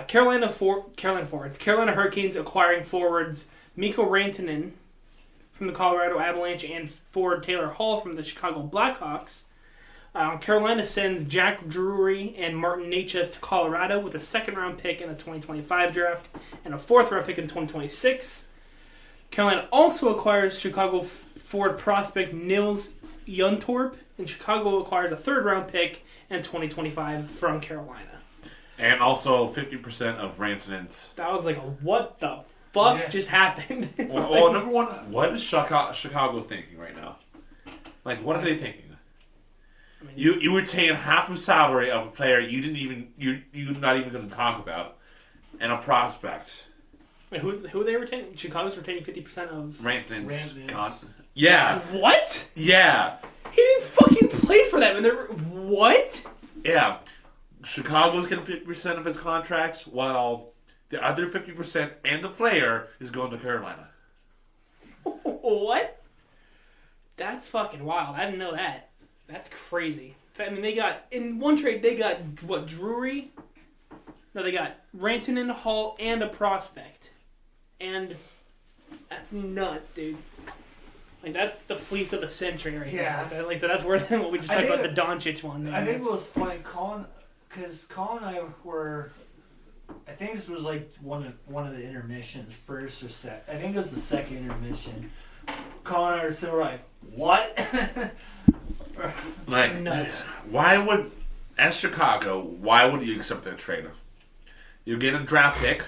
Carolina Hurricanes acquiring forwards Mikko Rantanen from the Colorado Avalanche and forward Taylor Hall from the Chicago Blackhawks. Carolina sends Jack Drury and Martin Necas to Colorado with a second-round pick in the 2025 draft and a fourth-round pick in 2026. Carolina also acquires Chicago forward prospect Nils Juntorp, and Chicago acquires a third-round pick in 2025 from Carolina. And also 50% of Rantanen's. That was like a what the fuck just happened? Well, number one, what is Chicago thinking right now? Like, what are they thinking? I mean, You retain half the salary of a player you're not even going to talk about, and a prospect. wait, who are they retaining? Chicago's retaining 50% of Rantanen's. Yeah. What? Yeah. He didn't fucking play for them, and they're what? Yeah. Chicago's getting 50% of his contracts, while the other 50% and the player is going to Carolina. What? That's fucking wild. I didn't know that. That's crazy. I mean, they got, in one trade, they got, what, Drury? No, they got Rantanen, Hall, and a prospect. And that's nuts, dude. Like, that's the fleece of the century right there. Like I said, that's worse than what we just talked about, the Doncic one. I think it was funny. Colin because Colin and I were, I think this was like one of the intermissions, first or second. I think it was the second intermission. Colin and I were sitting like, what? Like, Nuts. why would, as Chicago, why would you accept that trade? You're getting a draft pick,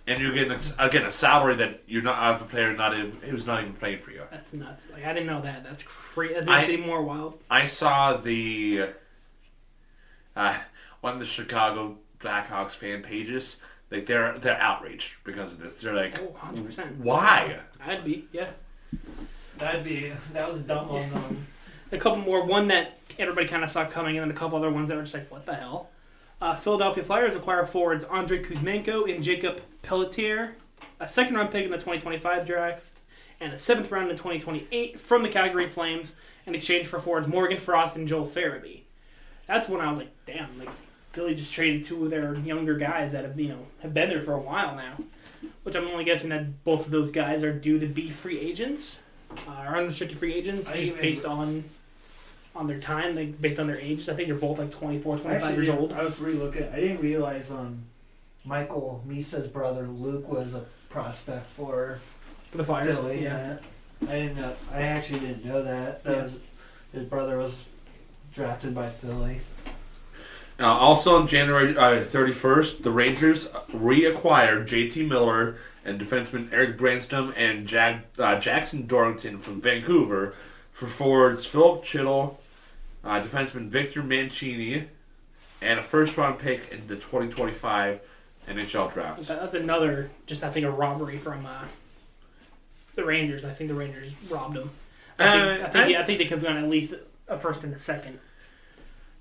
and you're getting again a salary that you're not of a player who's not even playing for you. That's nuts. Like I didn't know that. That's crazy. That's even more wild. I saw the one of the Chicago Blackhawks fan pages. Like they're outraged because of this. They're like, 100%. Why? I'd be, yeah. That was a dumb one. A couple more. One that everybody kind of saw coming, and then a couple other ones that were just like, what the hell? Philadelphia Flyers acquire forwards Andrei Kuzmenko and Jacob Pelletier, a second-round pick in the 2025 draft, and a seventh round in 2028 from the Calgary Flames in exchange for forwards Morgan Frost and Joel Farabee. That's when I was like, damn, like Philly just traded two of their younger guys that have been there for a while now. Which I'm only guessing that both of those guys are due to be free agents, or unrestricted free agents, just based on their time, like based on their ages. I think they're both like 24, 25 years old. I was re-looking. I didn't realize Michael Misa's brother Luke was a prospect for the Flyers. Philly. Yeah. I didn't know. I actually didn't know that. His brother was drafted by Philly. Also on January 31st, the Rangers reacquired J.T. Miller and defenseman Eric Branston and Jackson Dorrington from Vancouver for forwards Philip Chittle, defenseman Victor Mancini, and a first-round pick in the 2025 NHL draft. That's another, just I think, a robbery from the Rangers. I think the Rangers robbed them. I think they could have gone at least a first and a second.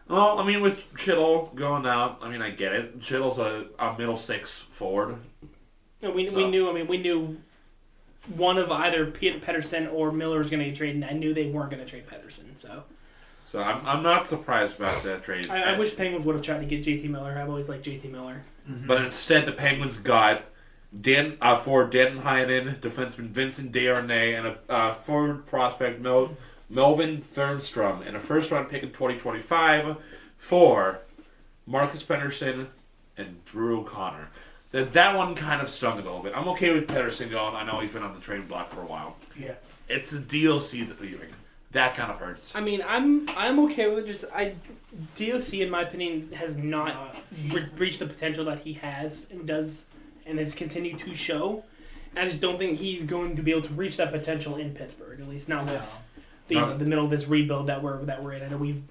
Well, I mean, with Chittle going out, I mean, I get it. Chittle's a middle six forward. We knew one of either Pedersen or Miller was going to get traded, and I knew they weren't going to trade Pedersen. So I'm not surprised about that trade. I wish Penguins would have tried to get JT Miller. I've always liked JT Miller. Mm-hmm. But instead, the Penguins got forward Denton Heinen, defenseman Vincent Desharnais, and a forward prospect Melvin Thernstrom, and a first-round pick in 2025 for Marcus Pedersen and Drew O'Connor. That one kind of stung a little bit. I'm okay with Pedersen going. I know he's been on the trade block for a while. Yeah. It's the DLC leaving. That kind of hurts. I mean, I'm okay with it. Just DOC, in my opinion, has not reached the potential that he has and does, and has continued to show. I just don't think he's going to be able to reach that potential in Pittsburgh. At least not with the middle of this rebuild that we're in. I know we've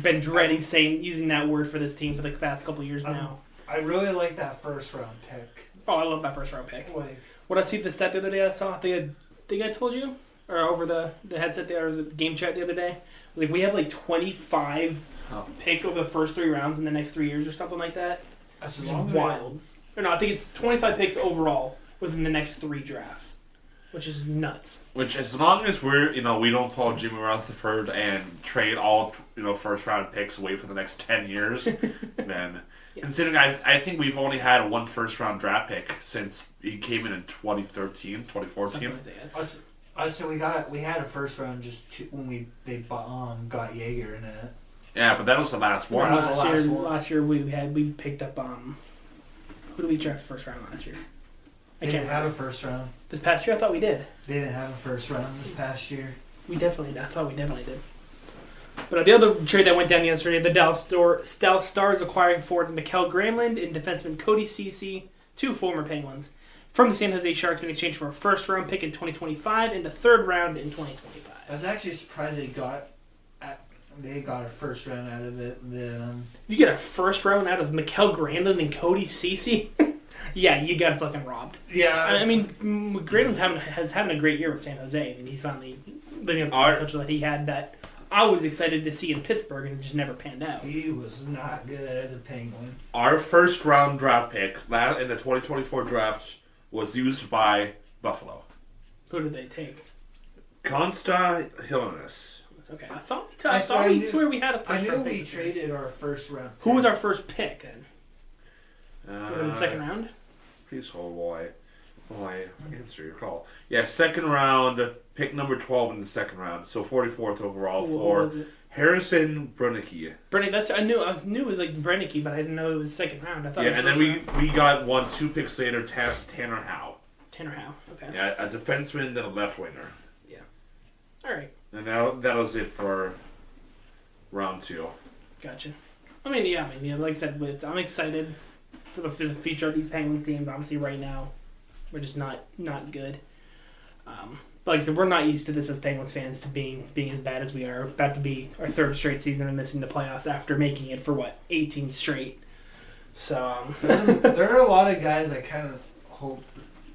been dreading using that word for this team for the past couple of years now. I really like that first round pick. Oh, I love that first round pick. Like, What I see the stat the other day I saw, I think I told you, or over the headset there, or the game chat the other day. Like we have like 25 picks over the first 3 rounds in the next 3 years or something like that. that's It's wild. Or no, I think it's 25 picks overall within the next 3 drafts, which is nuts. Which, as long as we don't pull Jimmy Rutherford and trade all first round picks away for the next 10 years, then. Yeah. Considering I think we've only had one first round draft pick since he came in 2013, 2014. I said we had a first round when they got Jaeger in it. Yeah, but that was the last one. Last year we picked up who did we draft first round last year? They didn't have a first round. This past year I thought we did. They didn't have a first round this past year. I thought we definitely did. But the other trade that went down yesterday, the Dallas Stars acquiring forwards Mikael Granlund and defenseman Cody Ceci, 2 former Penguins, from the San Jose Sharks in exchange for a first-round pick in 2025 and the third round in 2025. I was actually surprised they got a first round out of it. You get a first round out of Mikael Granlund and Cody Ceci? Yeah, you got fucking robbed. Yeah. I mean, Granlund's having a great year with San Jose. I mean, he's finally living up to the potential that he had that I was excited to see in Pittsburgh, and it just never panned out. He was not good as a Penguin. Our first round draft pick in the 2024 draft was used by Buffalo. Who did they take? Consta Hillenus. Okay, I thought we swear we had a first round pick. I knew we traded our first round pick. Who was our first pick then? In the second round? Please hold while I answer your call. Yeah, second round, pick number 12 in the second round. So 44th overall for Harrison Brunnicke. That's I knew it was like Brennicky, but I didn't know it was second round. I thought. Yeah, it was and then first round. we got 2 picks later. Tanner Howe. Tanner Howe. Okay. Yeah, a defenseman, then a left winger. Yeah. All right. And that was it for round 2. Gotcha. Like I said, I'm excited for the future of these Penguins teams. Obviously, right now, we're just not good. But like I said, we're not used to this as Penguins fans to being as bad as we are. About to be our 3rd straight season of missing the playoffs after making it for 18 straight. So there are a lot of guys that kind of hope.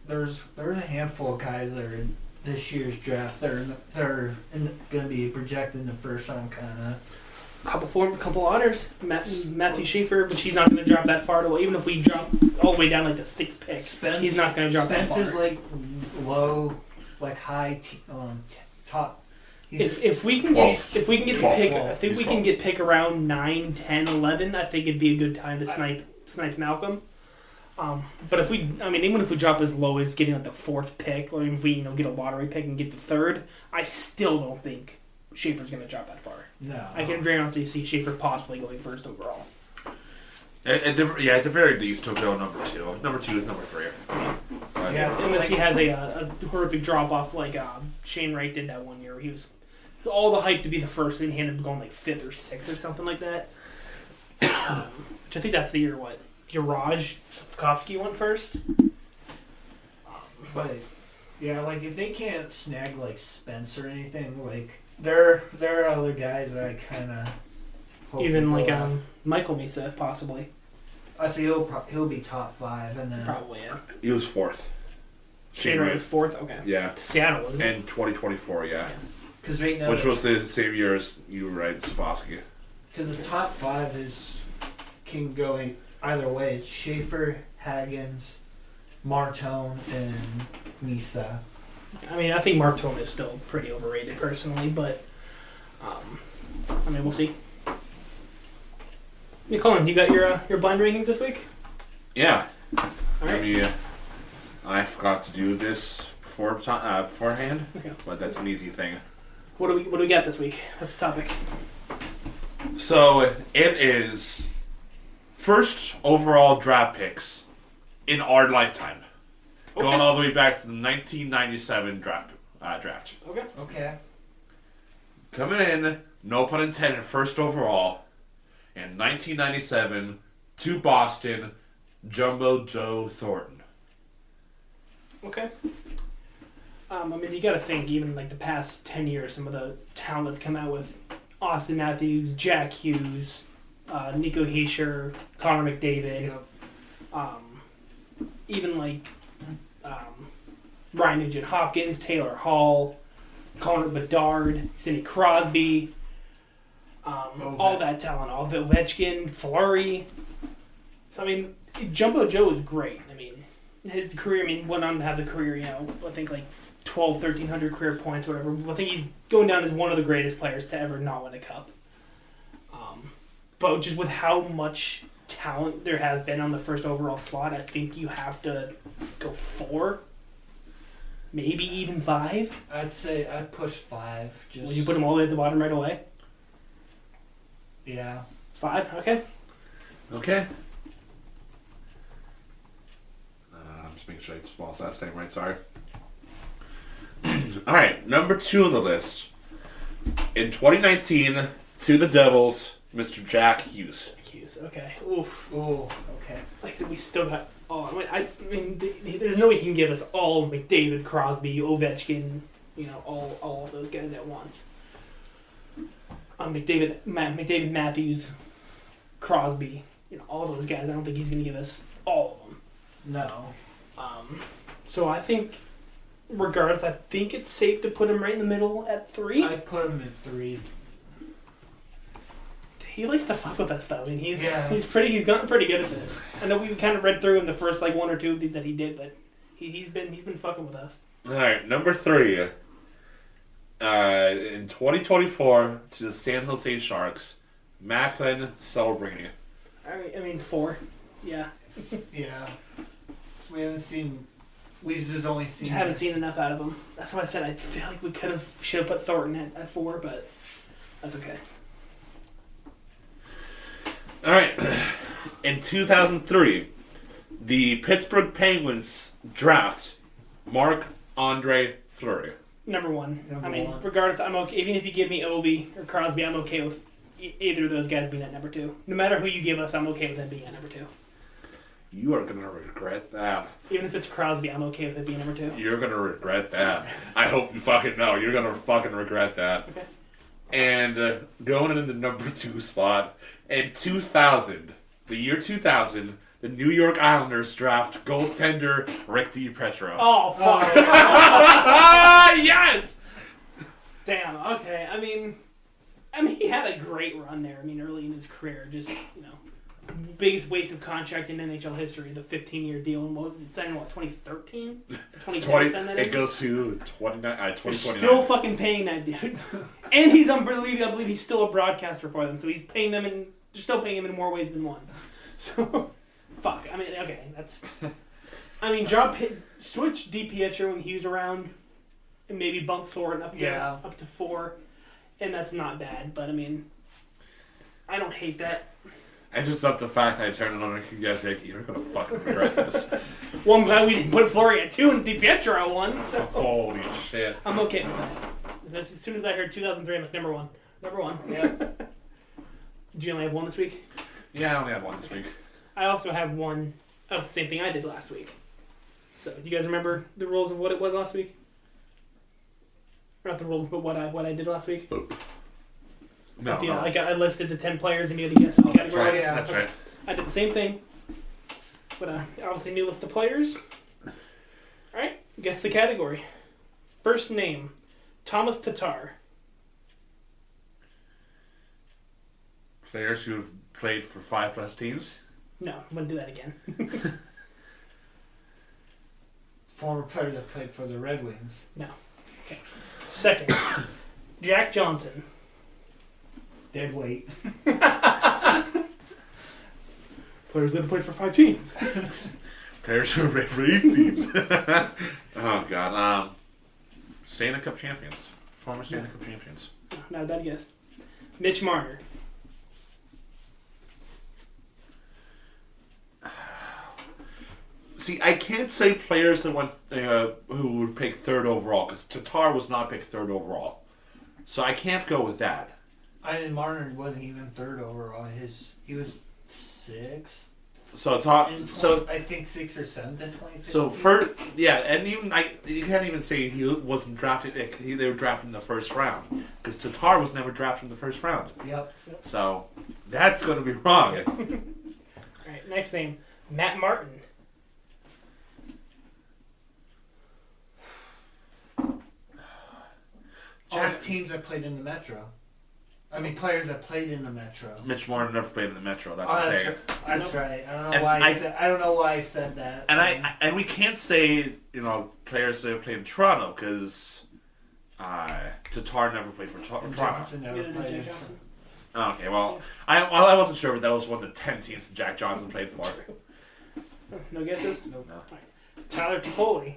There's a handful of guys that are in this year's draft. They're going to be projected in the first round, kind of. couple honors. Matthew Schaefer, but he's not going to drop that far away. Even if we drop all the way down like the 6th pick, he's not going to drop that far. Spence is like low, like high, top. If we can get the pick, I think we 12. can get pick around 9, 10, 11. I think it'd be a good time to snipe Malcolm. But even if we drop as low as getting like the 4th pick, or even if we get a lottery pick and get the 3rd, I still don't think Schaefer's going to drop that far. No, I can very honestly see Schaefer possibly going 1st overall. At the very least, he'll go number 2. Number 2 is number 3. Unless he has a horrific drop off like Shane Wright did that one year, where he was all the hype to be the 1st, and he ended up going like 5th or 6th or something like that. Which I think that's the year Yaraj Slavkovsky went 1st. But yeah, like if they can't snag like Spence or anything, like there are other guys that I kind of even like Michael Misa possibly. I see he'll be top 5 and then Probably He was 4th. Shane Wright was 4th. Okay. Yeah. To Seattle, wasn't it? In 2024, yeah. Because right now, Which was the same year as you were right, Slavkovsky. because the top 5 can go either way. It's Schaefer, Haggins, Martone, and Misa. I think Martone is still pretty overrated personally, but we'll see. Yeah, Colin, you got your blind rankings this week? Yeah. All right. I forgot to do this beforehand, Okay. but that's an easy thing. What do we got this week? What's the topic? So it is first overall draft picks in our lifetime, going all the way back to the 1997 draft. Okay. Okay. Coming in, no pun intended, first overall in 1997 to Boston, Jumbo Joe Thornton. Okay. You got to think, even like the past 10 years, some of the talent that's come out with Austin Matthews, Jack Hughes, Nico Hischier, Connor McDavid, even like Ryan Nugent Hopkins, Taylor Hall, Connor Bedard, Sidney Crosby, all that talent, all Ovechkin, Fleury. So Jumbo Joe is great. His career, went on to have the career, I think like 1,300 career points, whatever. I think he's going down as one of the greatest players to ever not win a cup. But just with how much talent there has been on the first overall slot, I think you have to go 4, maybe even 5. I'd say I'd push 5. Will you put them all the way at the bottom right away? Yeah. 5? Okay. Okay. I'm just making sure I spell his last name right, sorry. Alright, number 2 on the list. In 2019, to the Devils, Mr. Jack Hughes. Hughes, okay. Oof. Ooh, okay. Like I said, we still got all. There's no way he can give us all McDavid, Crosby, Ovechkin, all of those guys at once. McDavid, Matthews, Crosby, all those guys. I don't think he's going to give us all of them. No. So I think, regardless, I think it's safe to put him right in the middle at 3. I'd put him at 3. He likes to fuck with us, though. He's gotten pretty good at this. I know we kind of read through in the first 1 or 2 of these that he did, but he's been fucking with us. All right, number 3. In 2024, to the San Jose Sharks, Macklin Celebrini. 4. Yeah. Yeah. So we haven't seen. We just only seen. Haven't seen enough out of him. That's why I said I feel like should have put Thornton at 4, but that's okay. All right. In 2003, the Pittsburgh Penguins draft Marc-Andre Fleury. Number one. Number I mean, one. regardless, I'm okay. Even if you give me Ovi or Crosby, I'm okay with either of those guys being at number 2. No matter who you give us, I'm okay with them being at number 2. You are going to regret that. Even if it's Crosby, I'm okay with it being number 2. You're going to regret that. I hope you fucking know. You're going to fucking regret that. Okay. And going in the number 2 slot, in 2000, the year 2000, the New York Islanders draft goaltender Rick DiPietro. Oh, fuck. Yes! Damn, okay. I mean, he had a great run there. I mean, early in his career, just, biggest waste of contract in NHL history, the 15-year deal. And what was it, signed in, 2013? 2010 signed that in? It goes to 2029. They're still fucking paying that dude. And he's unbelievable. I believe he's still a broadcaster for them, so he's paying them they're still paying him in more ways than one. So, fuck. I mean, okay, that's... I mean, switch DiPietro when he was around, and maybe bump Thornton up to 4, and that's not bad, but I mean, I don't hate that. And just up the fact I turned it on and you guys like, you're gonna fucking regret this. Well, I'm glad we didn't put Fleury at 2 and DiPietro at 1, so... Holy shit. I'm okay with that. As soon as I heard 2003, I'm like, number 1. Number 1. Yeah. Did you only have 1 this week? Yeah, I only had 1 this week. I also have 1 of the same thing I did last week. So, do you guys remember the rules of what it was last week? Or not the rules, but what I did last week? No, I listed the 10 players and you had to guess what That's category. right. Yeah. That's right. I did the same thing. But obviously new list of players. Alright, guess the category. First name, Thomas Tatar. Players who have played for 5+ teams? No, I'm going to do that again. Former player that played for the Red Wings. No. Okay. Second, Jack Johnson. Dead weight. Players that have played for 5 teams. Players who have played for 8 teams. Oh, God. Stanley Cup champions. Former Stanley Cup champions. Not a bad guess. Mitch Marner. See, I can't say players that went who were picked 3rd overall, because Tatar was not picked 3rd overall. So I can't go with that. And Marner wasn't even 3rd overall. He was 6th. So it's I think 6th or 7th in 2015. So and even you can't even say he wasn't drafted. They were drafted in the 1st round, because Tatar was never drafted in the 1st round. Yep. So that's going to be wrong. Alright, next name, Matt Martin. All teams that played in the Metro. I mean, players that played in the Metro. Mitch Martin never played in the Metro. That's the thing. That's right. I don't know And why I don't know why I said that. And we can't say players that have played in Toronto, because Tatar never played for Toronto. Johnson never Neither did played Jack in Johnson. Okay, well, I wasn't sure, but that was one of the 10 teams that Jack Johnson played for. No guesses? No. Alright. Tyler Toffoli.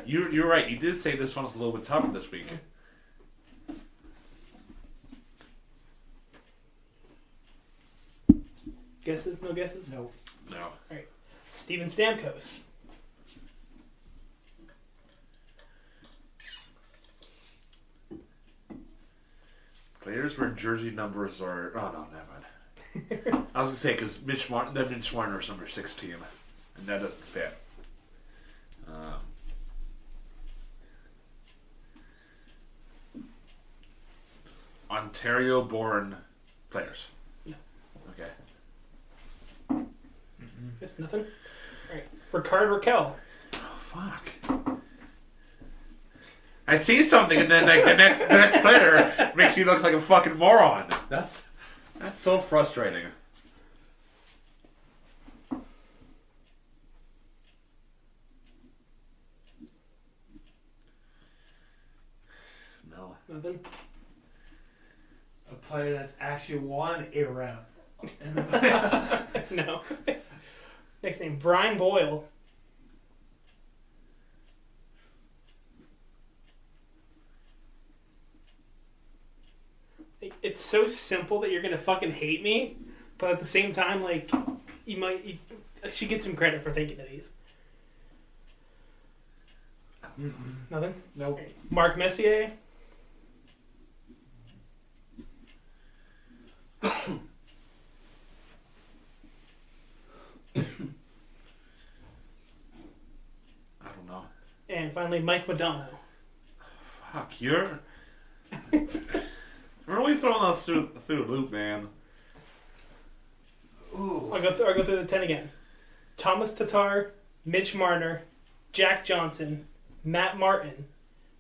You're right. You did say this one was a little bit tougher this week. Guesses? No guesses? No. No. Alright. Steven Stamkos. Players where jersey numbers are... Oh, no, never mind. I was going to say, because Mitch Marner is number 16, and that doesn't fit. Ontario-born players. No. Okay. Guess nothing? Alright. Ricard Raquel. Oh, fuck. I see something, and then the next player makes me look like a fucking moron. That's so frustrating. No. Nothing? A player that's actually won a round. No. Next name, Brian Boyle. It's so simple that you're gonna fucking hate me, but at the same time, like, I should get some credit for thinking of these. Nothing? Nope. Mark Messier. I don't know. And finally, Mike Modano. Fuck, you're really throwing us through the loop, man. Ooh. I'll go through the 10 again. Thomas Tatar, Mitch Marner, Jack Johnson, Matt Martin,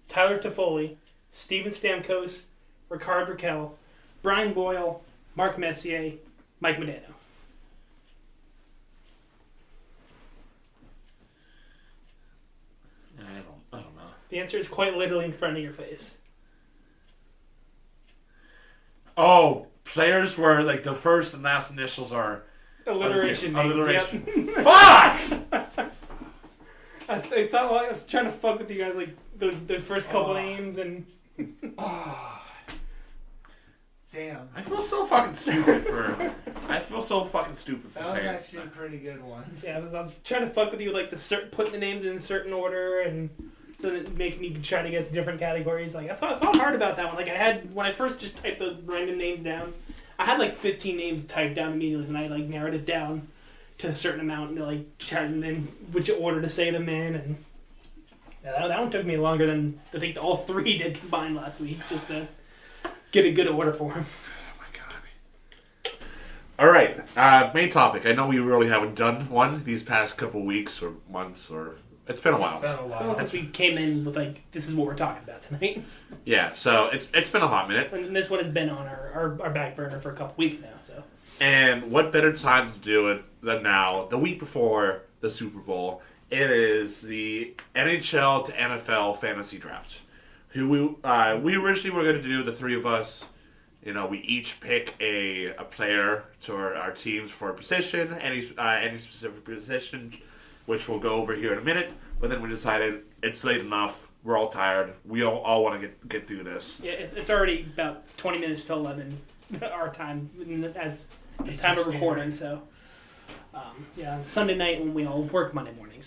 Tyler Toffoli, Steven Stamkos, Ricard Raquel, Brian Boyle, Mark Messier, Mike Modano. I don't know. The answer is quite literally in front of your face. Oh, players where like the first and last initials are Alliteration names. alliteration. Yep. Fuck! I thought I was trying to fuck with you guys, like those first couple names, and Damn. I feel so fucking stupid for. I feel so fucking stupid for That was saying. actually a pretty good one. yeah, I was trying to fuck with you, like putting the names in a certain order, and so that making me try to guess different categories. Like I thought hard about that one. Like I had when I first just typed those random names down, I had like 15 names typed down immediately, and I like narrowed it down to a certain amount, and like tried and then which order to say them in, and yeah, that one took me longer than I think all three did combined last week, just to get a good order for them. Oh my god. All right, main topic. I know we really haven't done one these past couple weeks or months, or it's been a while. It's been a while. Well, since we came in with like this is what we're talking about tonight, Yeah, so it's been a hot minute. and this one has been on our back burner for a couple weeks now. So And what better time to do it than now, the week before the Super Bowl? It is the NHL to NFL fantasy draft. Who we originally were going to do, the three of us. You know, we each pick a player to our teams for a position, any specific position, which we'll go over here in a minute. But then we decided it's late enough. We're all tired. We all want to get through this. yeah, it's already about 20 minutes to 11 our time as the time of recording. So yeah, Sunday night when we all work Monday morning.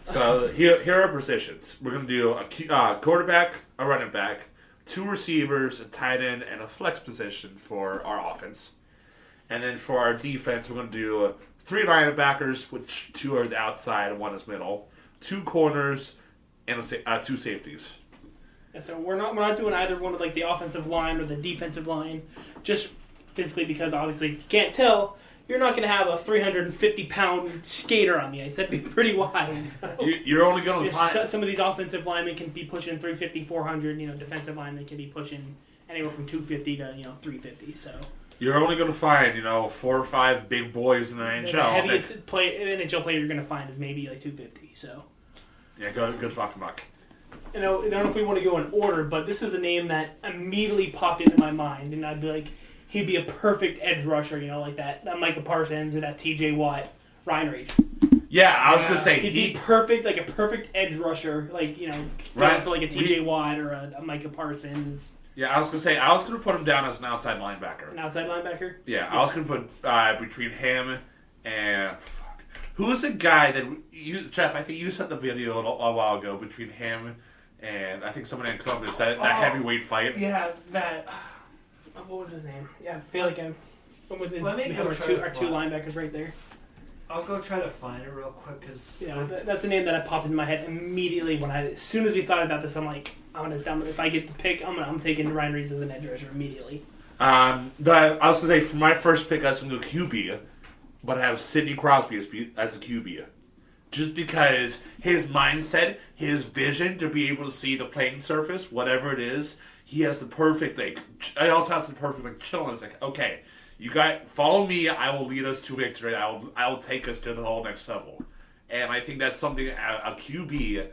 So here are our positions. We're going to do a quarterback, a running back, 2 receivers, a tight end, and a flex position for our offense. And then for our defense, we're going to do 3 linebackers, which 2 are the outside and 1 is middle, 2 corners, and 2 safeties. And so we're not doing either one of like the offensive line or the defensive line, just basically because obviously you can't tell. You're not going to have a 350-pound skater on the ice. That'd be pretty wide. So. You're only going to find... Some of these offensive linemen can be pushing 350, 400. You know, defensive linemen can be pushing anywhere from 250 to 350. So You're only going to find 4 or 5 big boys in the NHL. The heaviest NHL player you're going to find is maybe like 250. So yeah, good fucking luck. I don't know if we want to go in order, but this is a name that immediately popped into my mind, and I'd be like, he'd be a perfect edge rusher, like that Micah Parsons or that T.J. Watt, Ryan Reeves. Yeah, I was gonna say he'd be perfect, like a perfect edge rusher, like right. for like a T.J. Watt or a Micah Parsons. Yeah, I was gonna say I was gonna put him down as an outside linebacker. An outside linebacker. Yeah, I was gonna put between him and who was the guy that Jeff? I think you sent the video a while ago between him and I think someone in Columbus that heavyweight fight. Yeah, that. What was his name? Yeah, I feel like I'm with his. Let me go our try two to linebackers right there. I'll go try to find it real quick because that's a name that popped into my head immediately as soon as we thought about this. I'm like, if I get the pick, I'm taking Ryan Reeves as an edge rusher immediately. I was gonna say for my first pick, I was gonna go QB, but I have Sidney Crosby as a QB, just because his mindset, his vision to be able to see the playing surface, whatever it is. He has the perfect, I also have the perfect, chill. It's like, okay, you guys, follow me, I will lead us to victory, I will take us to the whole next level. And I think that's something a QB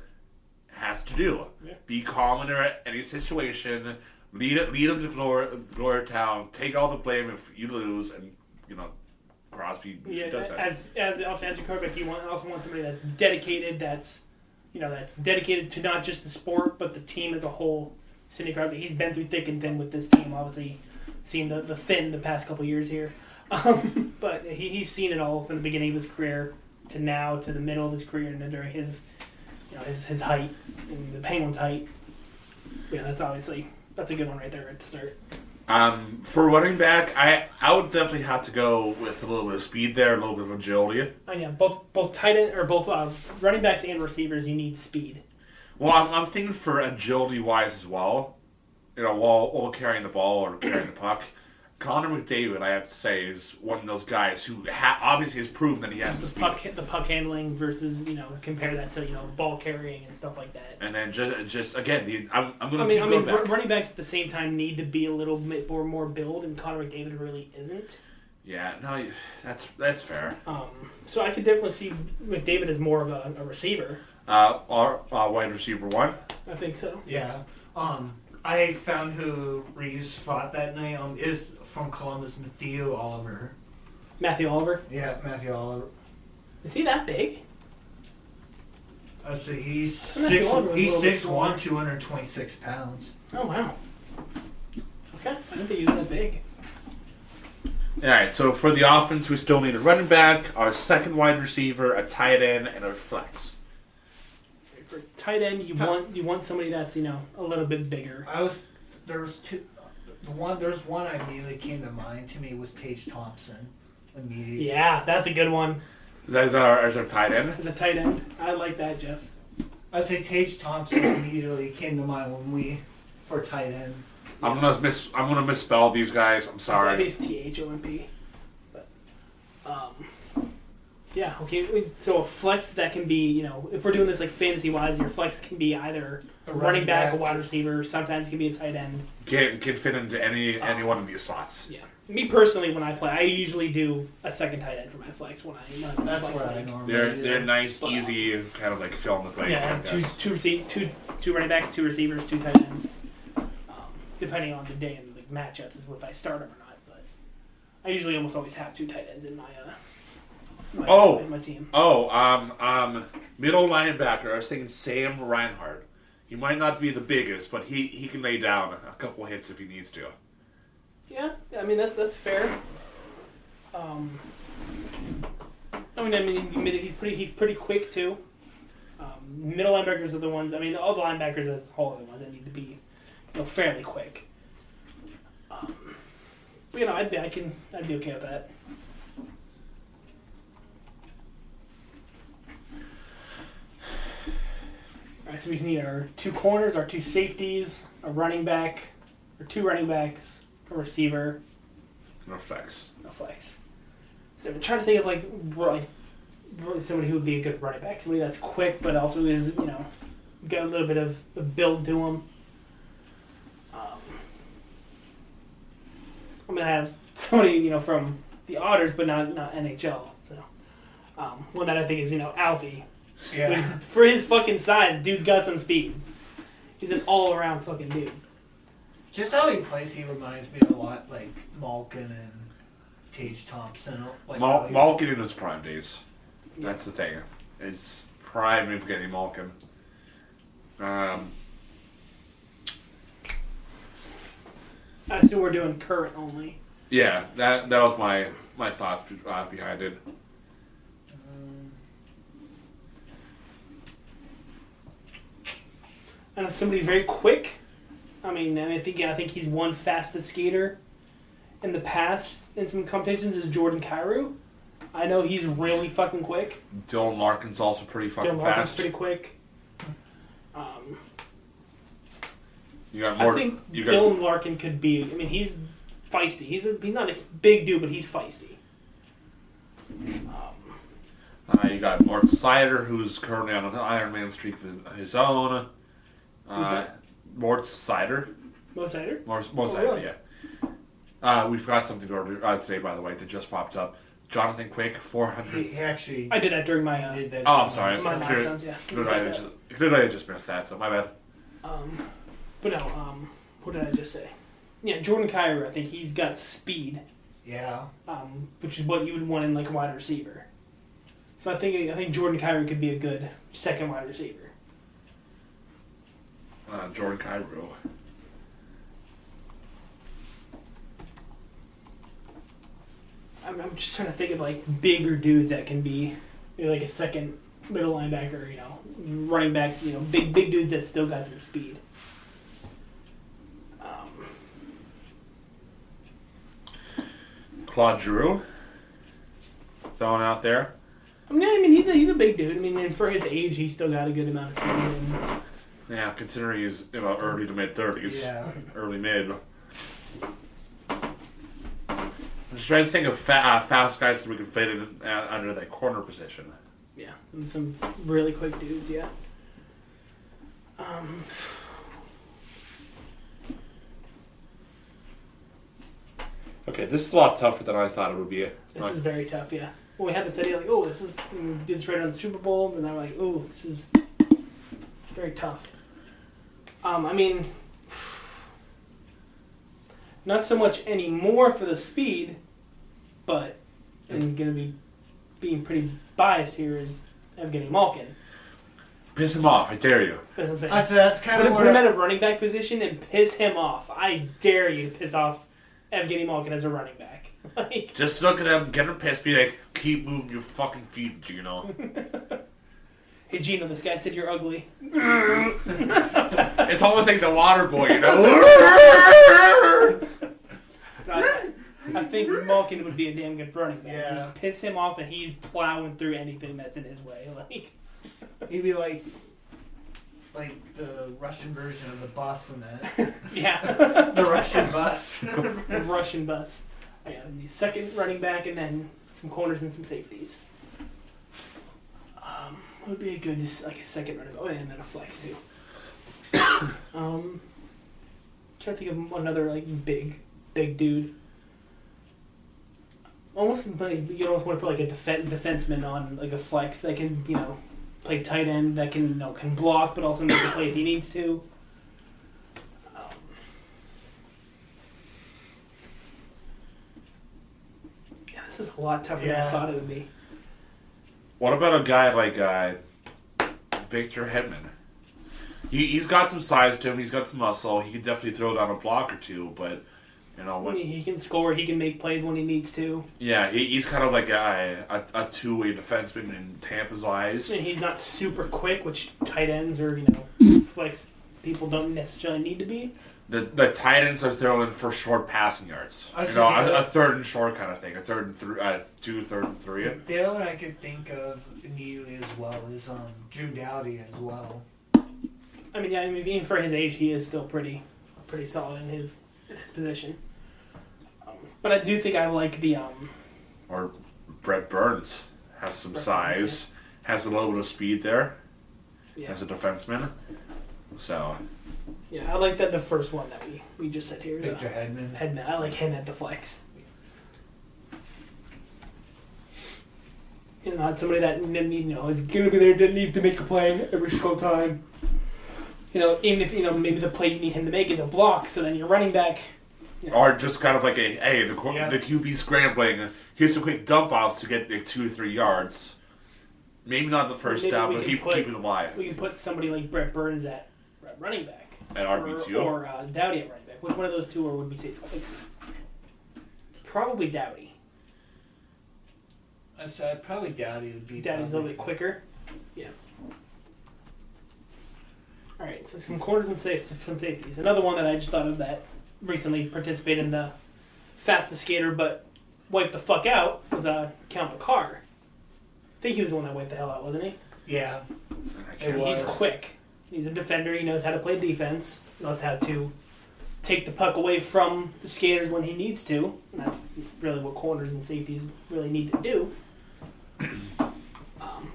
has to do. Yeah. Be calm in any situation, lead them to glory town, take all the blame if you lose, and Crosby Yeah, does that. as a quarterback, you also want somebody that's dedicated. That's dedicated to not just the sport but the team as a whole. Sidney Crosby, he's been through thick and thin with this team. Obviously, seen the thin the past couple years here, but he's seen it all from the beginning of his career to now to the middle of his career and during his height and the Penguins' height. Yeah, that's a good one right there at the start. For running back, I would definitely have to go with a little bit of speed there, a little bit of agility. And yeah, both tight end or both running backs and receivers, you need speed. Well, I'm thinking for agility wise as well. While carrying the ball or carrying the puck, Connor McDavid, I have to say, is one of those guys who obviously has proven that he has the speed. The puck handling versus compare that to ball carrying and stuff like that. And then just again, I'm going to keep going back. Running backs at the same time need to be a little bit more build, and Connor McDavid really isn't. Yeah, no, that's fair. So I could definitely see McDavid as more of a receiver. Our wide receiver one. I think so. Yeah. I found who Reeves fought that night is from Columbus, Matthew Oliver. Matthew Oliver? Yeah, Matthew Oliver. Is he that big? I say he's Matthew Oliver was a little bit 6'1", smaller. 226 pounds. Oh, wow. Okay, I didn't think he was that big. Alright, so for the offense, we still need a running back, our second wide receiver, a tight end, and a flex. For tight end, you want somebody that's a little bit bigger. There's one I immediately came to mind to me was Tage Thompson. Immediately. Yeah, that's a good one. As our tight end? As a tight end, I like that, Jeff. I say Tage Thompson immediately came to mind for tight end. I'm gonna misspell these guys. I'm sorry. I think it's THOMP. But yeah, okay. So a flex that can be, if we're doing this like fantasy wise, your flex can be either a running back, a wide receiver. Sometimes it can be a tight end. Can fit into any one of these slots. Yeah. Me personally, when I play, I usually do a second tight end for my flex when I'm That's flex what I league. normally do. They're nice, easy, kind of like fill in the blank. Yeah, I guess. two running backs, two receivers, two tight ends. Depending on the day and the matchups is if I start them or not. But I usually almost always have two tight ends in my team. Middle linebacker. I was thinking Sam Reinhart. He might not be the biggest, but he can lay down a couple hits if he needs to. Yeah, I mean that's fair. He's pretty quick too. Middle linebackers are the ones. I mean, all the linebackers as a whole are the ones that need to be fairly quick. But I'd be okay with that. Alright, so we need our two corners, our two safeties, a running back, or two running backs, a receiver. No flex. No flex. So I'm trying to think of like somebody who would be a good running back, somebody that's quick but also is got a little bit of a build to him. I'm gonna have somebody from the Otters, but not NHL. So one that I think is Alfie. Yeah. For his fucking size, dude's got some speed. He's an all-around fucking dude. Just how he plays, he reminds me a lot like Malkin and Tage Thompson. Like Malkin in his prime days. That's the thing. It's prime if forgetting Malkin. I assume we're doing current only. Yeah, that was my thoughts behind it. I know somebody very quick. I think he's one fastest skater in the past in some competitions is Jordan Kyrou. I know he's really fucking quick. Dylan Larkin's also pretty fucking Larkin's fast. pretty quick. You got more. I think Dylan Larkin could be. I mean, he's feisty. He's not a big dude, but he's feisty. You got Mort Sider, who's currently on an Ironman streak of his own. Mort Sider. Mo Sider? Mo Sider, really? yeah. We forgot something today, by the way, that just popped up. Jonathan Quick, 400. he actually. I did that during my. Did that I'm sorry. My milestones, yeah. Did I just missed that? So my bad. But no. What did I just say? Yeah, Jordan Kyrou. I think he's got speed. Yeah. Which is what you would want in like a wide receiver. So I think Jordan Kyrie could be a good second wide receiver. Jordan Cairo. I'm just trying to think of like bigger dudes that can be like a second middle linebacker, running backs, big dudes that still got some speed. Claude Giroux. Throwing out there. I mean he's a big dude. I mean, and for his age, he's still got a good amount of speed. And, Yeah, considering he's early to mid 30s. Yeah. Early mid. I'm just trying to think of fast guys that we could fit in under that corner position. yeah, some really quick dudes. Yeah. Okay, this is a lot tougher than I thought it would be. This is very tough. Yeah. Well, we had this idea like, oh, this is we did this right on the Super Bowl, and I'm like, oh, this is very tough. I mean, not so much anymore for the speed, but I'm gonna be being pretty biased here is Evgeny Malkin. Piss him off, I dare you. That's what I'm saying. I said that's kind of Put him at a running back position and piss him off. I dare you to piss off Evgeny Malkin as a running back. Like, Just look at him, get him pissed, be like, keep moving your fucking feet, Gino. hey Gino, this guy said you're ugly. It's almost like the water boy, I think Malkin would be a damn good running back. Yeah. Just piss him off and he's plowing through anything that's in his way. Like, he'd be like the Russian version of the bus in that. yeah. The Russian bus. The Russian bus. Yeah, the second running back and then some corners and some safeties. Would be a good, just like a second running back. Oh, and then a flex too. Trying to think of another like big dude. Almost like you almost want to put like a defenseman on like a flex that can play tight end, that can can block but also make the play if he needs to. This is a lot tougher than I thought it would be. What about a guy like Victor Hedman? He's got some size to him. He's got some muscle. He can definitely throw down a block or two. But when he can score, he can make plays when he needs to. Yeah, he's kind of like a two-way defenseman in Tampa's eyes. And he's not super quick, which tight ends or flex people don't necessarily need to be. The tight ends are throwing for short passing yards. A third and short kind of thing. A third and two, third and three. The other one I could think of immediately as well is Drew Doughty as well. I mean, even for his age, he is still pretty solid in his position. But I do think I like the Or Brett Burns has some size, has a little bit of speed there. Yeah. As a defenseman. So. Yeah, I like that the first one that we just said here. Victor Hedman. I like him at the flex. Not somebody that is gonna be there that needs to make a play every single time. Even if maybe the play you need him to make is a block, so then you're running back. Or just kind of like the QB scrambling. Here's a quick dump off to get 2 or 3 yards. Maybe not the first down, but keep it alive. We can put somebody like Brett Burns at running back. At RB2? Or Doughty at running back. Which one of those two would we say is quicker? Probably Doughty. I said probably Doughty would be. Doughty's a little bit quicker. Yeah. Alright, so some corners and some safeties. Another one that I just thought of that recently participated in the fastest skater but wiped the fuck out was Cal McCarr. I think he was the one that wiped the hell out, wasn't he? Yeah. He's quick. He's a defender. He knows how to play defense. He knows how to take the puck away from the skaters when he needs to. And that's really what corners and safeties really need to do. But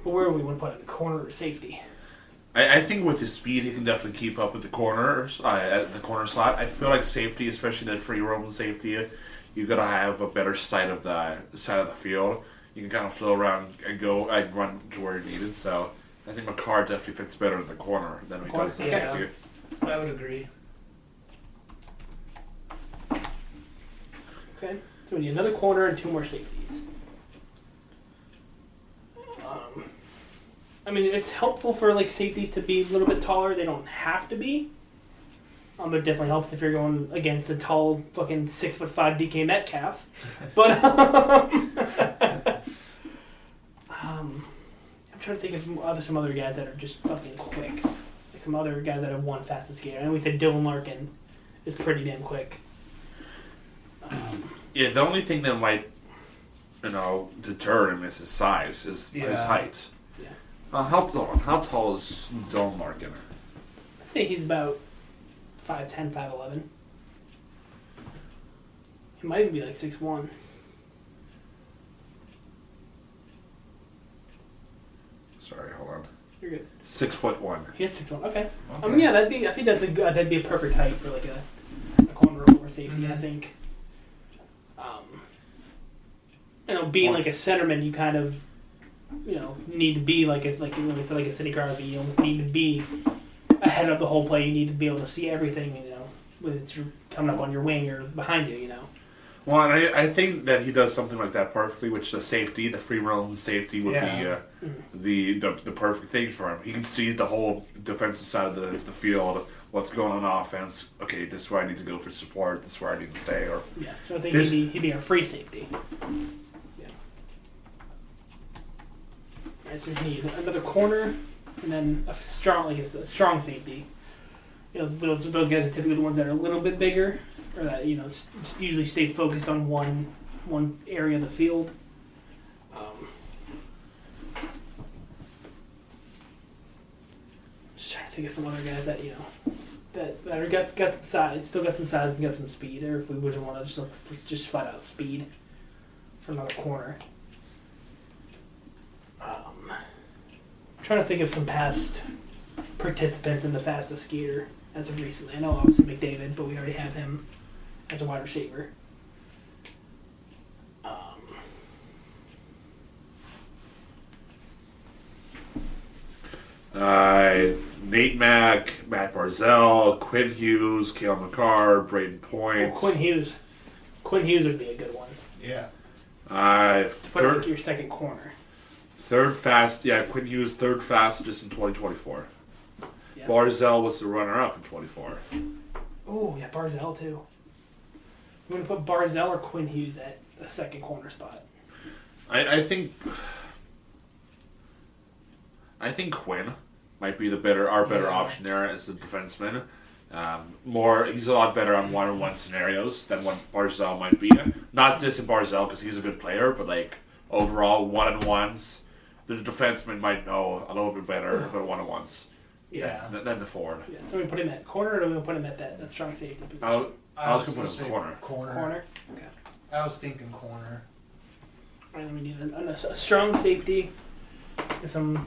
where do we want to put it? Corner or safety? I think with his speed, he can definitely keep up with the corners at the corner slot. I feel like safety, especially the free roam safety, you got to have a better sight of the field. You can kind of flow around and go and run to where you're needed. So I think McCarr definitely fits better in the corner than he does the safety. I would agree. Okay. So we need another corner and 2 more safeties. I mean, it's helpful for like safeties to be a little bit taller. They don't have to be. But it definitely helps if you're going against a tall fucking 6'5" DK Metcalf. But I'm trying to think of some other guys that are just fucking quick. Like some other guys that have one fastest skater. I know we said Dylan Larkin is pretty damn quick. Yeah, the only thing that might, deter him is his size, his height. Yeah. How tall is Dylan Larkin? I'd say he's about 5'10", 5'11". He might even be like 6'1". Sorry, hold on. You're good. 6'1". He is 6'1". Okay. I mean, yeah, I think that'd be a perfect height for like a corner or safety. I think. Being like a centerman, you kind of, need to be like a Sidney Crosby. You almost need to be ahead of the whole play. You need to be able to see everything, whether it's coming up on your wing or behind you, Well, and I think that he does something like that perfectly, which the free roam safety would be the perfect thing for him. He can see the whole defensive side of the field, what's going on offense. Okay, this is where I need to go for support. This is where I need to stay. So I think he'd be a free safety. Yeah. All right, so we need another corner, and then a strong safety. Those guys are typically the ones that are a little bit bigger, or that usually stay focused on one area of the field. Just trying to think of some other guys that that are got some size, still got some size and got some speed, or if we wouldn't want to just look for just flat out speed for another corner. I'm trying to think of some past participants in the fastest skater as of recently. I know obviously McDavid, but we already have him as a wide receiver. Nate Mack, Matt Barzell, Quinn Hughes, Cale McCarr, Braden Point. Quinn Hughes. Quinn Hughes would be a good one. Yeah. Put like your second corner. Quinn Hughes, third fastest in 2024. Yeah. Barzell was the runner-up in 24. Oh, yeah, Barzell, too. You want to put Barzell or Quinn Hughes at the second corner spot? I think Quinn might be our better option there as the defenseman. He's a lot better on one-on-one scenarios than what Barzell might be. Not dissing Barzell because he's a good player, but like overall one-on-ones, the defenseman might know a little bit better about one-on-ones. Yeah. Than the forward. Yeah. So we put him at corner, or do we put him at that strong safety position? I was going to put him corner. Corner. Okay. I was thinking corner. All right, then we need a strong safety, and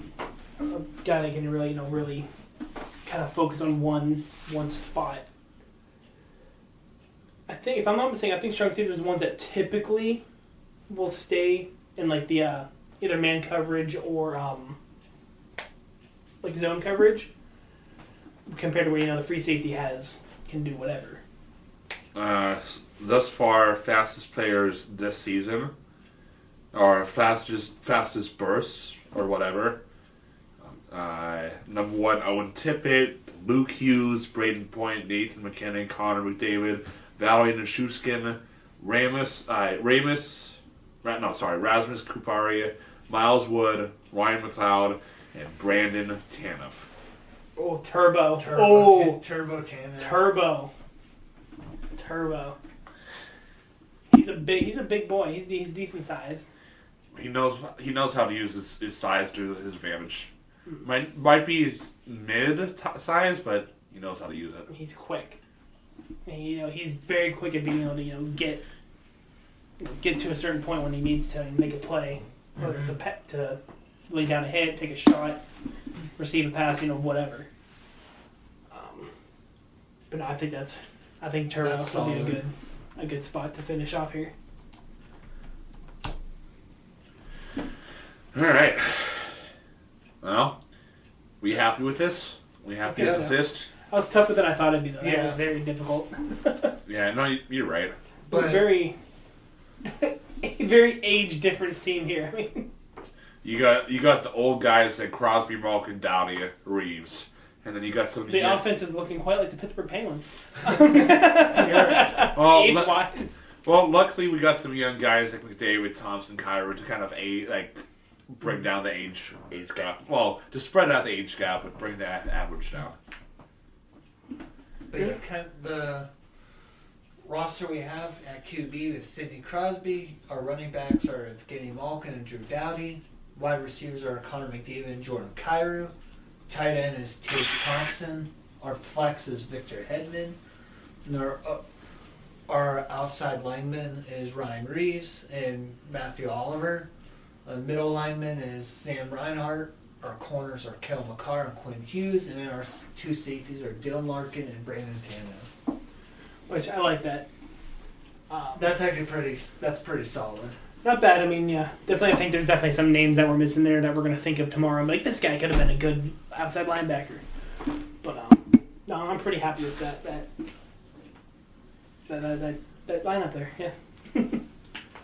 a guy that can really, really kind of focus on one spot. I think, if I'm not mistaken, I think strong safety is the ones that typically will stay in like the either man coverage or like zone coverage, compared to where the free safety can do whatever. Thus far, fastest players this season, or fastest bursts or whatever. Number 1, Owen Tippett, Luke Hughes, Braden Point, Nathan McKinnon, Connor McDavid, Valerie Nichushkin, Rasmus Kupari, Miles Wood, Ryan McLeod, and Brandon Tanev. Oh, Turbo. Turbo Tanev. Turbo. He's a big boy. He's decent sized. He knows how to use his size to his advantage. Might be mid size, but he knows how to use it. He's quick. And, he's very quick at being able to get to a certain point when he needs to and make a play, whether it's to lay down a hit, take a shot, receive a pass, whatever. But no, I think Turbo will be a good spot to finish off here. All right. Well, we happy with this? We happy this exists? That was tougher than I thought it'd be, though. Yeah. That was very difficult. Yeah, no, you're right. But very... a very age difference team here. I mean, You got the old guys like Crosby, Malkin, Downey, Reeves, and then you got some. the offense is looking quite like the Pittsburgh Penguins. Well, Age-wise. well, luckily we got some young guys like McDavid, Thompson, Cairo to kind of bring down the age gap. Well, to spread out the age gap, but bring the average down. But yeah, the roster we have at QB is Sidney Crosby. Our running backs are Evgeny Malkin and Drew Doughty. Wide receivers are Connor McDavid and Jordan Kyrou. Tight end is Tage Thompson. Our flex is Victor Hedman. And our outside lineman is Ryan Reeves and Matthew Oliver. The middle lineman is Sam Reinhart. Our corners are Kel McCarr and Quinn Hughes. And then our two safeties are Dylan Larkin and Brandon Tanev. Which I like that. That's actually pretty solid. Not bad. I mean, yeah, definitely. I think there's definitely some names that we're missing there that we're gonna think of tomorrow. I'm like, this guy could have been a good outside linebacker. But no, I'm pretty happy with that lineup there. Yeah.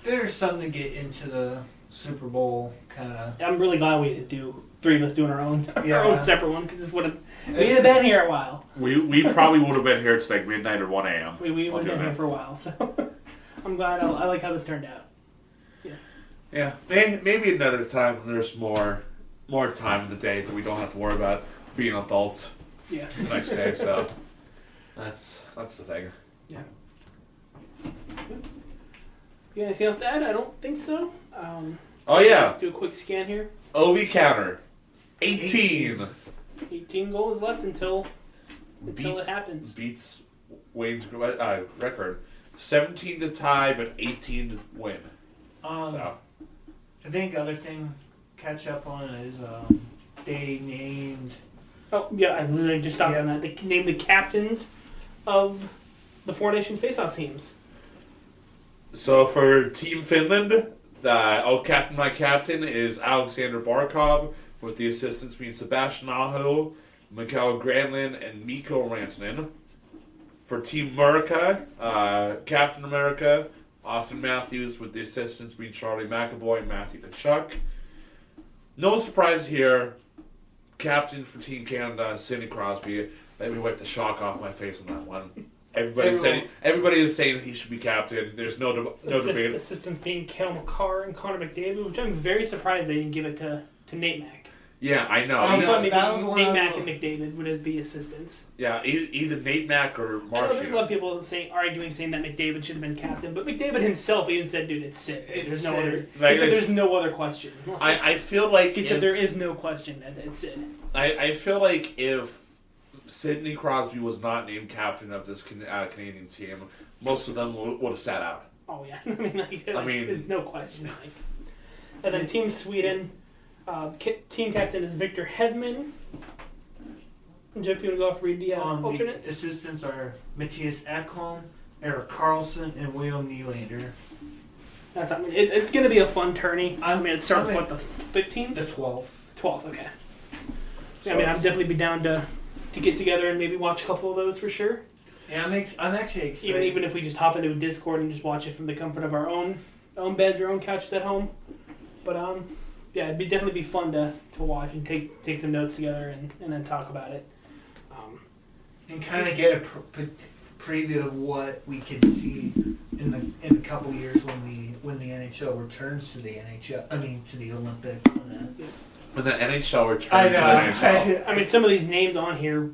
There's something to get into the Super Bowl kind of. I'm really glad we didn't do three of us doing our own Yeah. our own separate ones, because this would have we had been here a while. We probably would have been here till like midnight or 1 a.m. We would have been here for a while. So I'm glad. I like how this turned out. Yeah, maybe another time when there's more time in the day that we don't have to worry about being adults Yeah. the next day. So that's the thing. Yeah. You got anything else to add? I don't think so. Oh yeah, Do a quick scan here. OV counter, 18. 18 goals left until Beats- it happens. Beats Wayne's record, 17 to tie, but 18 to win. So I think other thing catch up on is they named. Oh yeah, I literally just stopped on that. They named the captains of the Four Nations Face-Off teams. So for Team Finland, my captain is Alexander Barkov, with the assistants being Sebastian Aho, Mikael Granlund, and Mikko Rantanen. For Team America, Captain America, Austin Matthews, with the assistants being Charlie McAvoy and Matthew Tkachuk. No surprise here. Captain for Team Canada, Sidney Crosby. Let me wipe the shock off my face on that one. Everybody is saying he should be captain. There's no debate. Assistants being Kel McCarr and Connor McDavid, which I'm very surprised they didn't give it to Nate Mack. Yeah, I know. I yeah, thought maybe that was one Nate I was Mack and McDavid would be assistants. Yeah, either Nate Mack or I know there's a lot Marcia. of people saying that McDavid should have been captain, but McDavid himself even said, "Dude, it's Sid. There's no other." Like, he said, "There's no other question." I feel like he said there is no question that it's Sid. I feel like if Sidney Crosby was not named captain of this Canadian team, most of them would have sat out. Oh yeah, I mean, there's no question. And then Team Sweden, team captain is Victor Hedman. And Jeff, you want to go off and read the alternates? The assistants are Matthias Ekholm, Eric Carlson, and William Nylander. That's not, it's going to be a fun tourney. It starts I mean, the 15th? The 12th. 12th, okay. So I'm definitely be down to get together and maybe watch a couple of those for sure. Yeah, I'm actually excited. Even if we just hop into a Discord and just watch it from the comfort of our own beds or own couches at home. But yeah, it'd definitely be fun to watch and take some notes together and then talk about it. And kind of get a preview of what we could see in a couple years when the NHL returns to the to the Olympics. When the NHL returns I to the NHL. I mean, some of these names on here,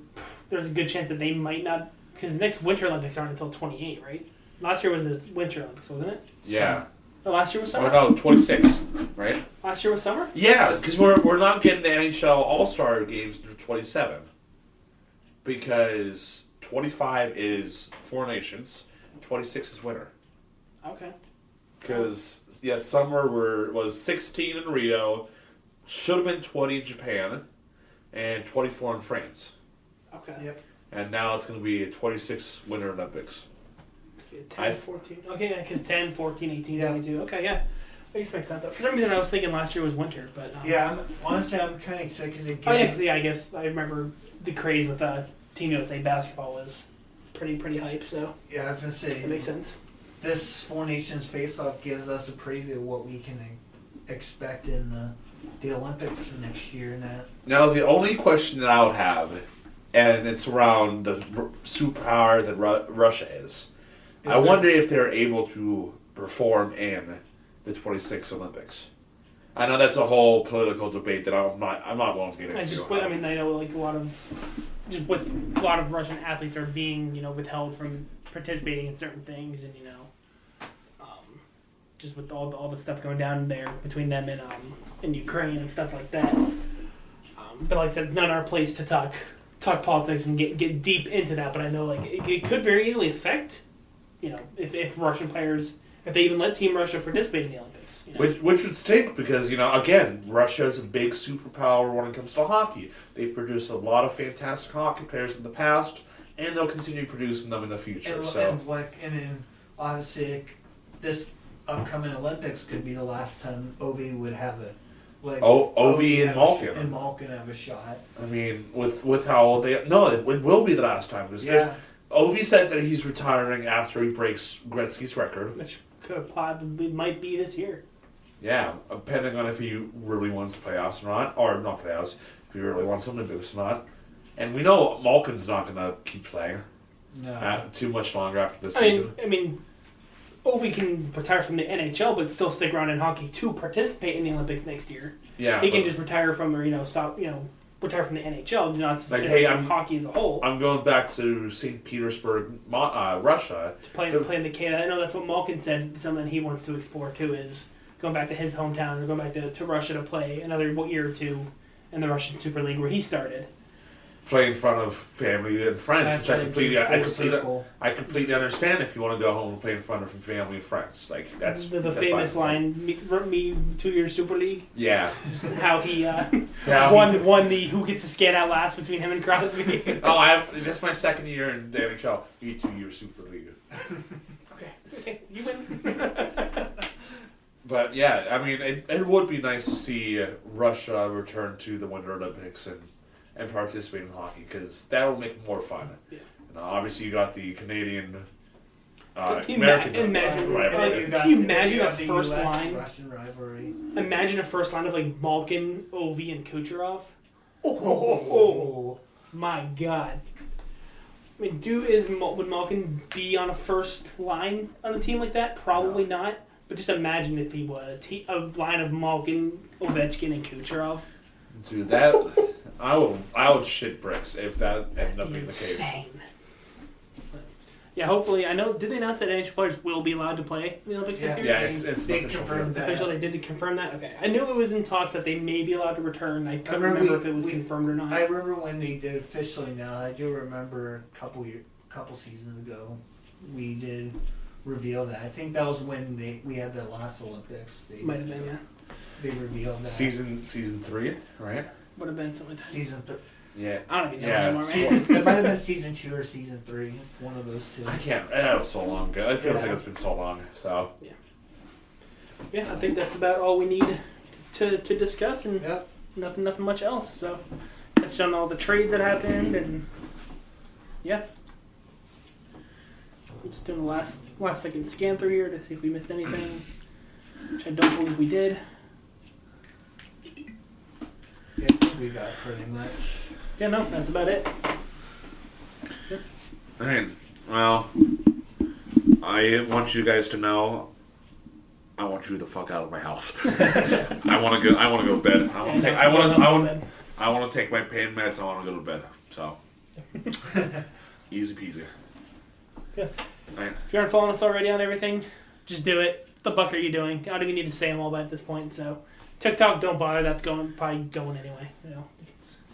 there's a good chance that they might not, because the next Winter Olympics aren't until 28, right? Last year was the Winter Olympics, wasn't it? Yeah. No, last year was summer. Oh no, 26, right? Last year was summer. Yeah, because we're not getting the NHL All-Star games through 27, because 25 is Four Nations, 26 is winter. Okay. Because summer was 16 in Rio, should have been 20 in Japan, and 24 in France. Okay. Yep. And now it's going to be 26 Winter Olympics. 10, 14. Okay, yeah, because 10, 14, 18, Yeah. 22. Okay, yeah. I guess makes sense. For some reason, I was thinking last year was winter, but... Yeah, honestly, I'm kind of excited because they Oh, yeah, because I guess I remember the craze with Team USA basketball was pretty hype, so Yeah, I was going to say... it makes sense. this Four Nations face-off gives us a preview of what we can expect in the Olympics next year. And that. Now, the only question that I would have, and it's around the superpower that Russia is. I wonder if they're able to perform in the 26 Olympics. I know that's a whole political debate that I'm not willing to get into. I know like a lot of Russian athletes are being withheld from participating in certain things, and just with all the stuff going down there between them and in Ukraine and stuff like that. But like I said, not our place to talk politics and get deep into that. But I know like it could very easily affect, if Russian players, if they even let Team Russia participate in the Olympics. Which would stink because, again, Russia is a big superpower when it comes to hockey. They've produced a lot of fantastic hockey players in the past, and they'll continue producing them in the future. And obviously, this upcoming Olympics could be the last time Ovi would have Ovi and Malkin. And Malkin have a shot. I mean, with how old they... No, it will be the last time. Because Ovi said that he's retiring after he breaks Gretzky's record. Which might be this year. Yeah, depending on if he really wants playoffs or not. Or not playoffs. If he really wants Olympics or not. And we know Malkin's not going to keep playing too much longer after this season. I mean, Ovi can retire from the NHL, but still stick around in hockey to participate in the Olympics next year. Yeah, he can just retire from, retire from the NHL, not necessarily from hockey as a whole. I'm going back to St. Petersburg, Russia. To play in the Canada. I know that's what Malkin said. Something he wants to explore too is going back to his hometown or going back to Russia to play another year or two in the Russian Super League where he started. Play in front of family and friends, which I completely understand. If you want to go home and play in front of family and friends, like that's the famous line, me 2 years Super League. Yeah, just how he won the who gets to skate out last between him and Crosby. This is my second year in the NHL. Me 2 years Super League. Okay, you win. But yeah, I mean, it would be nice to see Russia return to the Winter Olympics and participate in hockey, because that will make it more fun. Yeah. Obviously, you got the Canadian, American rivalry. Can you imagine a first line? Russian rivalry. Imagine a first line of like Malkin, Ovi, and Kucherov. Oh, my God! I mean, would Malkin be on a first line on a team like that? Probably not. But just imagine if he was a line of Malkin, Ovechkin, and Kucherov. Dude, I would shit bricks if that ended up being the case. Insane. Yeah, hopefully. I know. Did they announce that NHL players will be allowed to play in the Olympics this year? Yeah, it's official. It's official. They did confirm that. Okay, I knew it was in talks that they may be allowed to return. I couldn't remember if it was confirmed or not. I remember when they did officially. Now I do remember a couple seasons ago, we did reveal that. I think that was when we had the last Olympics. Might have been, yeah. They revealed that. Season 3, right? Would have been something like that. Season 3. Yeah. I don't even know anymore, man. It might have been season 2 or season 3. It's one of those two. I can't. That was so long ago. It feels like it's been so long. So. Yeah. Yeah, I think that's about all we need to discuss, and nothing much else. So, touched on all the trades that happened, and yeah. We're just doing the last second scan through here to see if we missed anything, which I don't believe we did. Yeah, I think we got pretty much. Yeah, no, that's about it. Yep. Alright, well, I want you guys to know, I want you the fuck out of my house. I want to go to bed. I want to take my pain meds. I want to go to bed. So, easy peasy. Yeah. Right. If you aren't following us already on everything, just do it. What the fuck are you doing? I don't even need to say them all at this point. So, TikTok, don't bother. That's probably going anyway.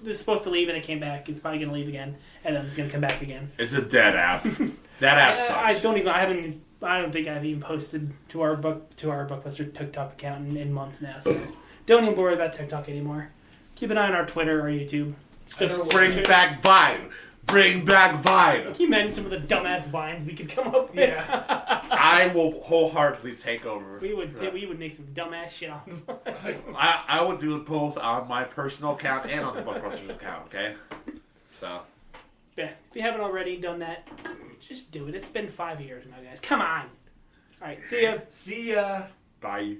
It's supposed to leave and it came back. It's probably gonna leave again, and then it's gonna come back again. It's a dead app. That app sucks. I don't think I've even posted to our Bookbuster TikTok account in months now. So don't even worry about TikTok anymore. Keep an eye on our Twitter or YouTube. Bring back Vine. Bring back Vine. Can you imagine some of the dumbass vines we could come up with? Yeah. I will wholeheartedly take over. We would make some dumbass shit on Vine. I will do it both on my personal account and on the Bookbusters account, okay? So. Yeah, if you haven't already done that, just do it. It's been 5 years now, guys. Come on. All right, see ya. See ya. Bye.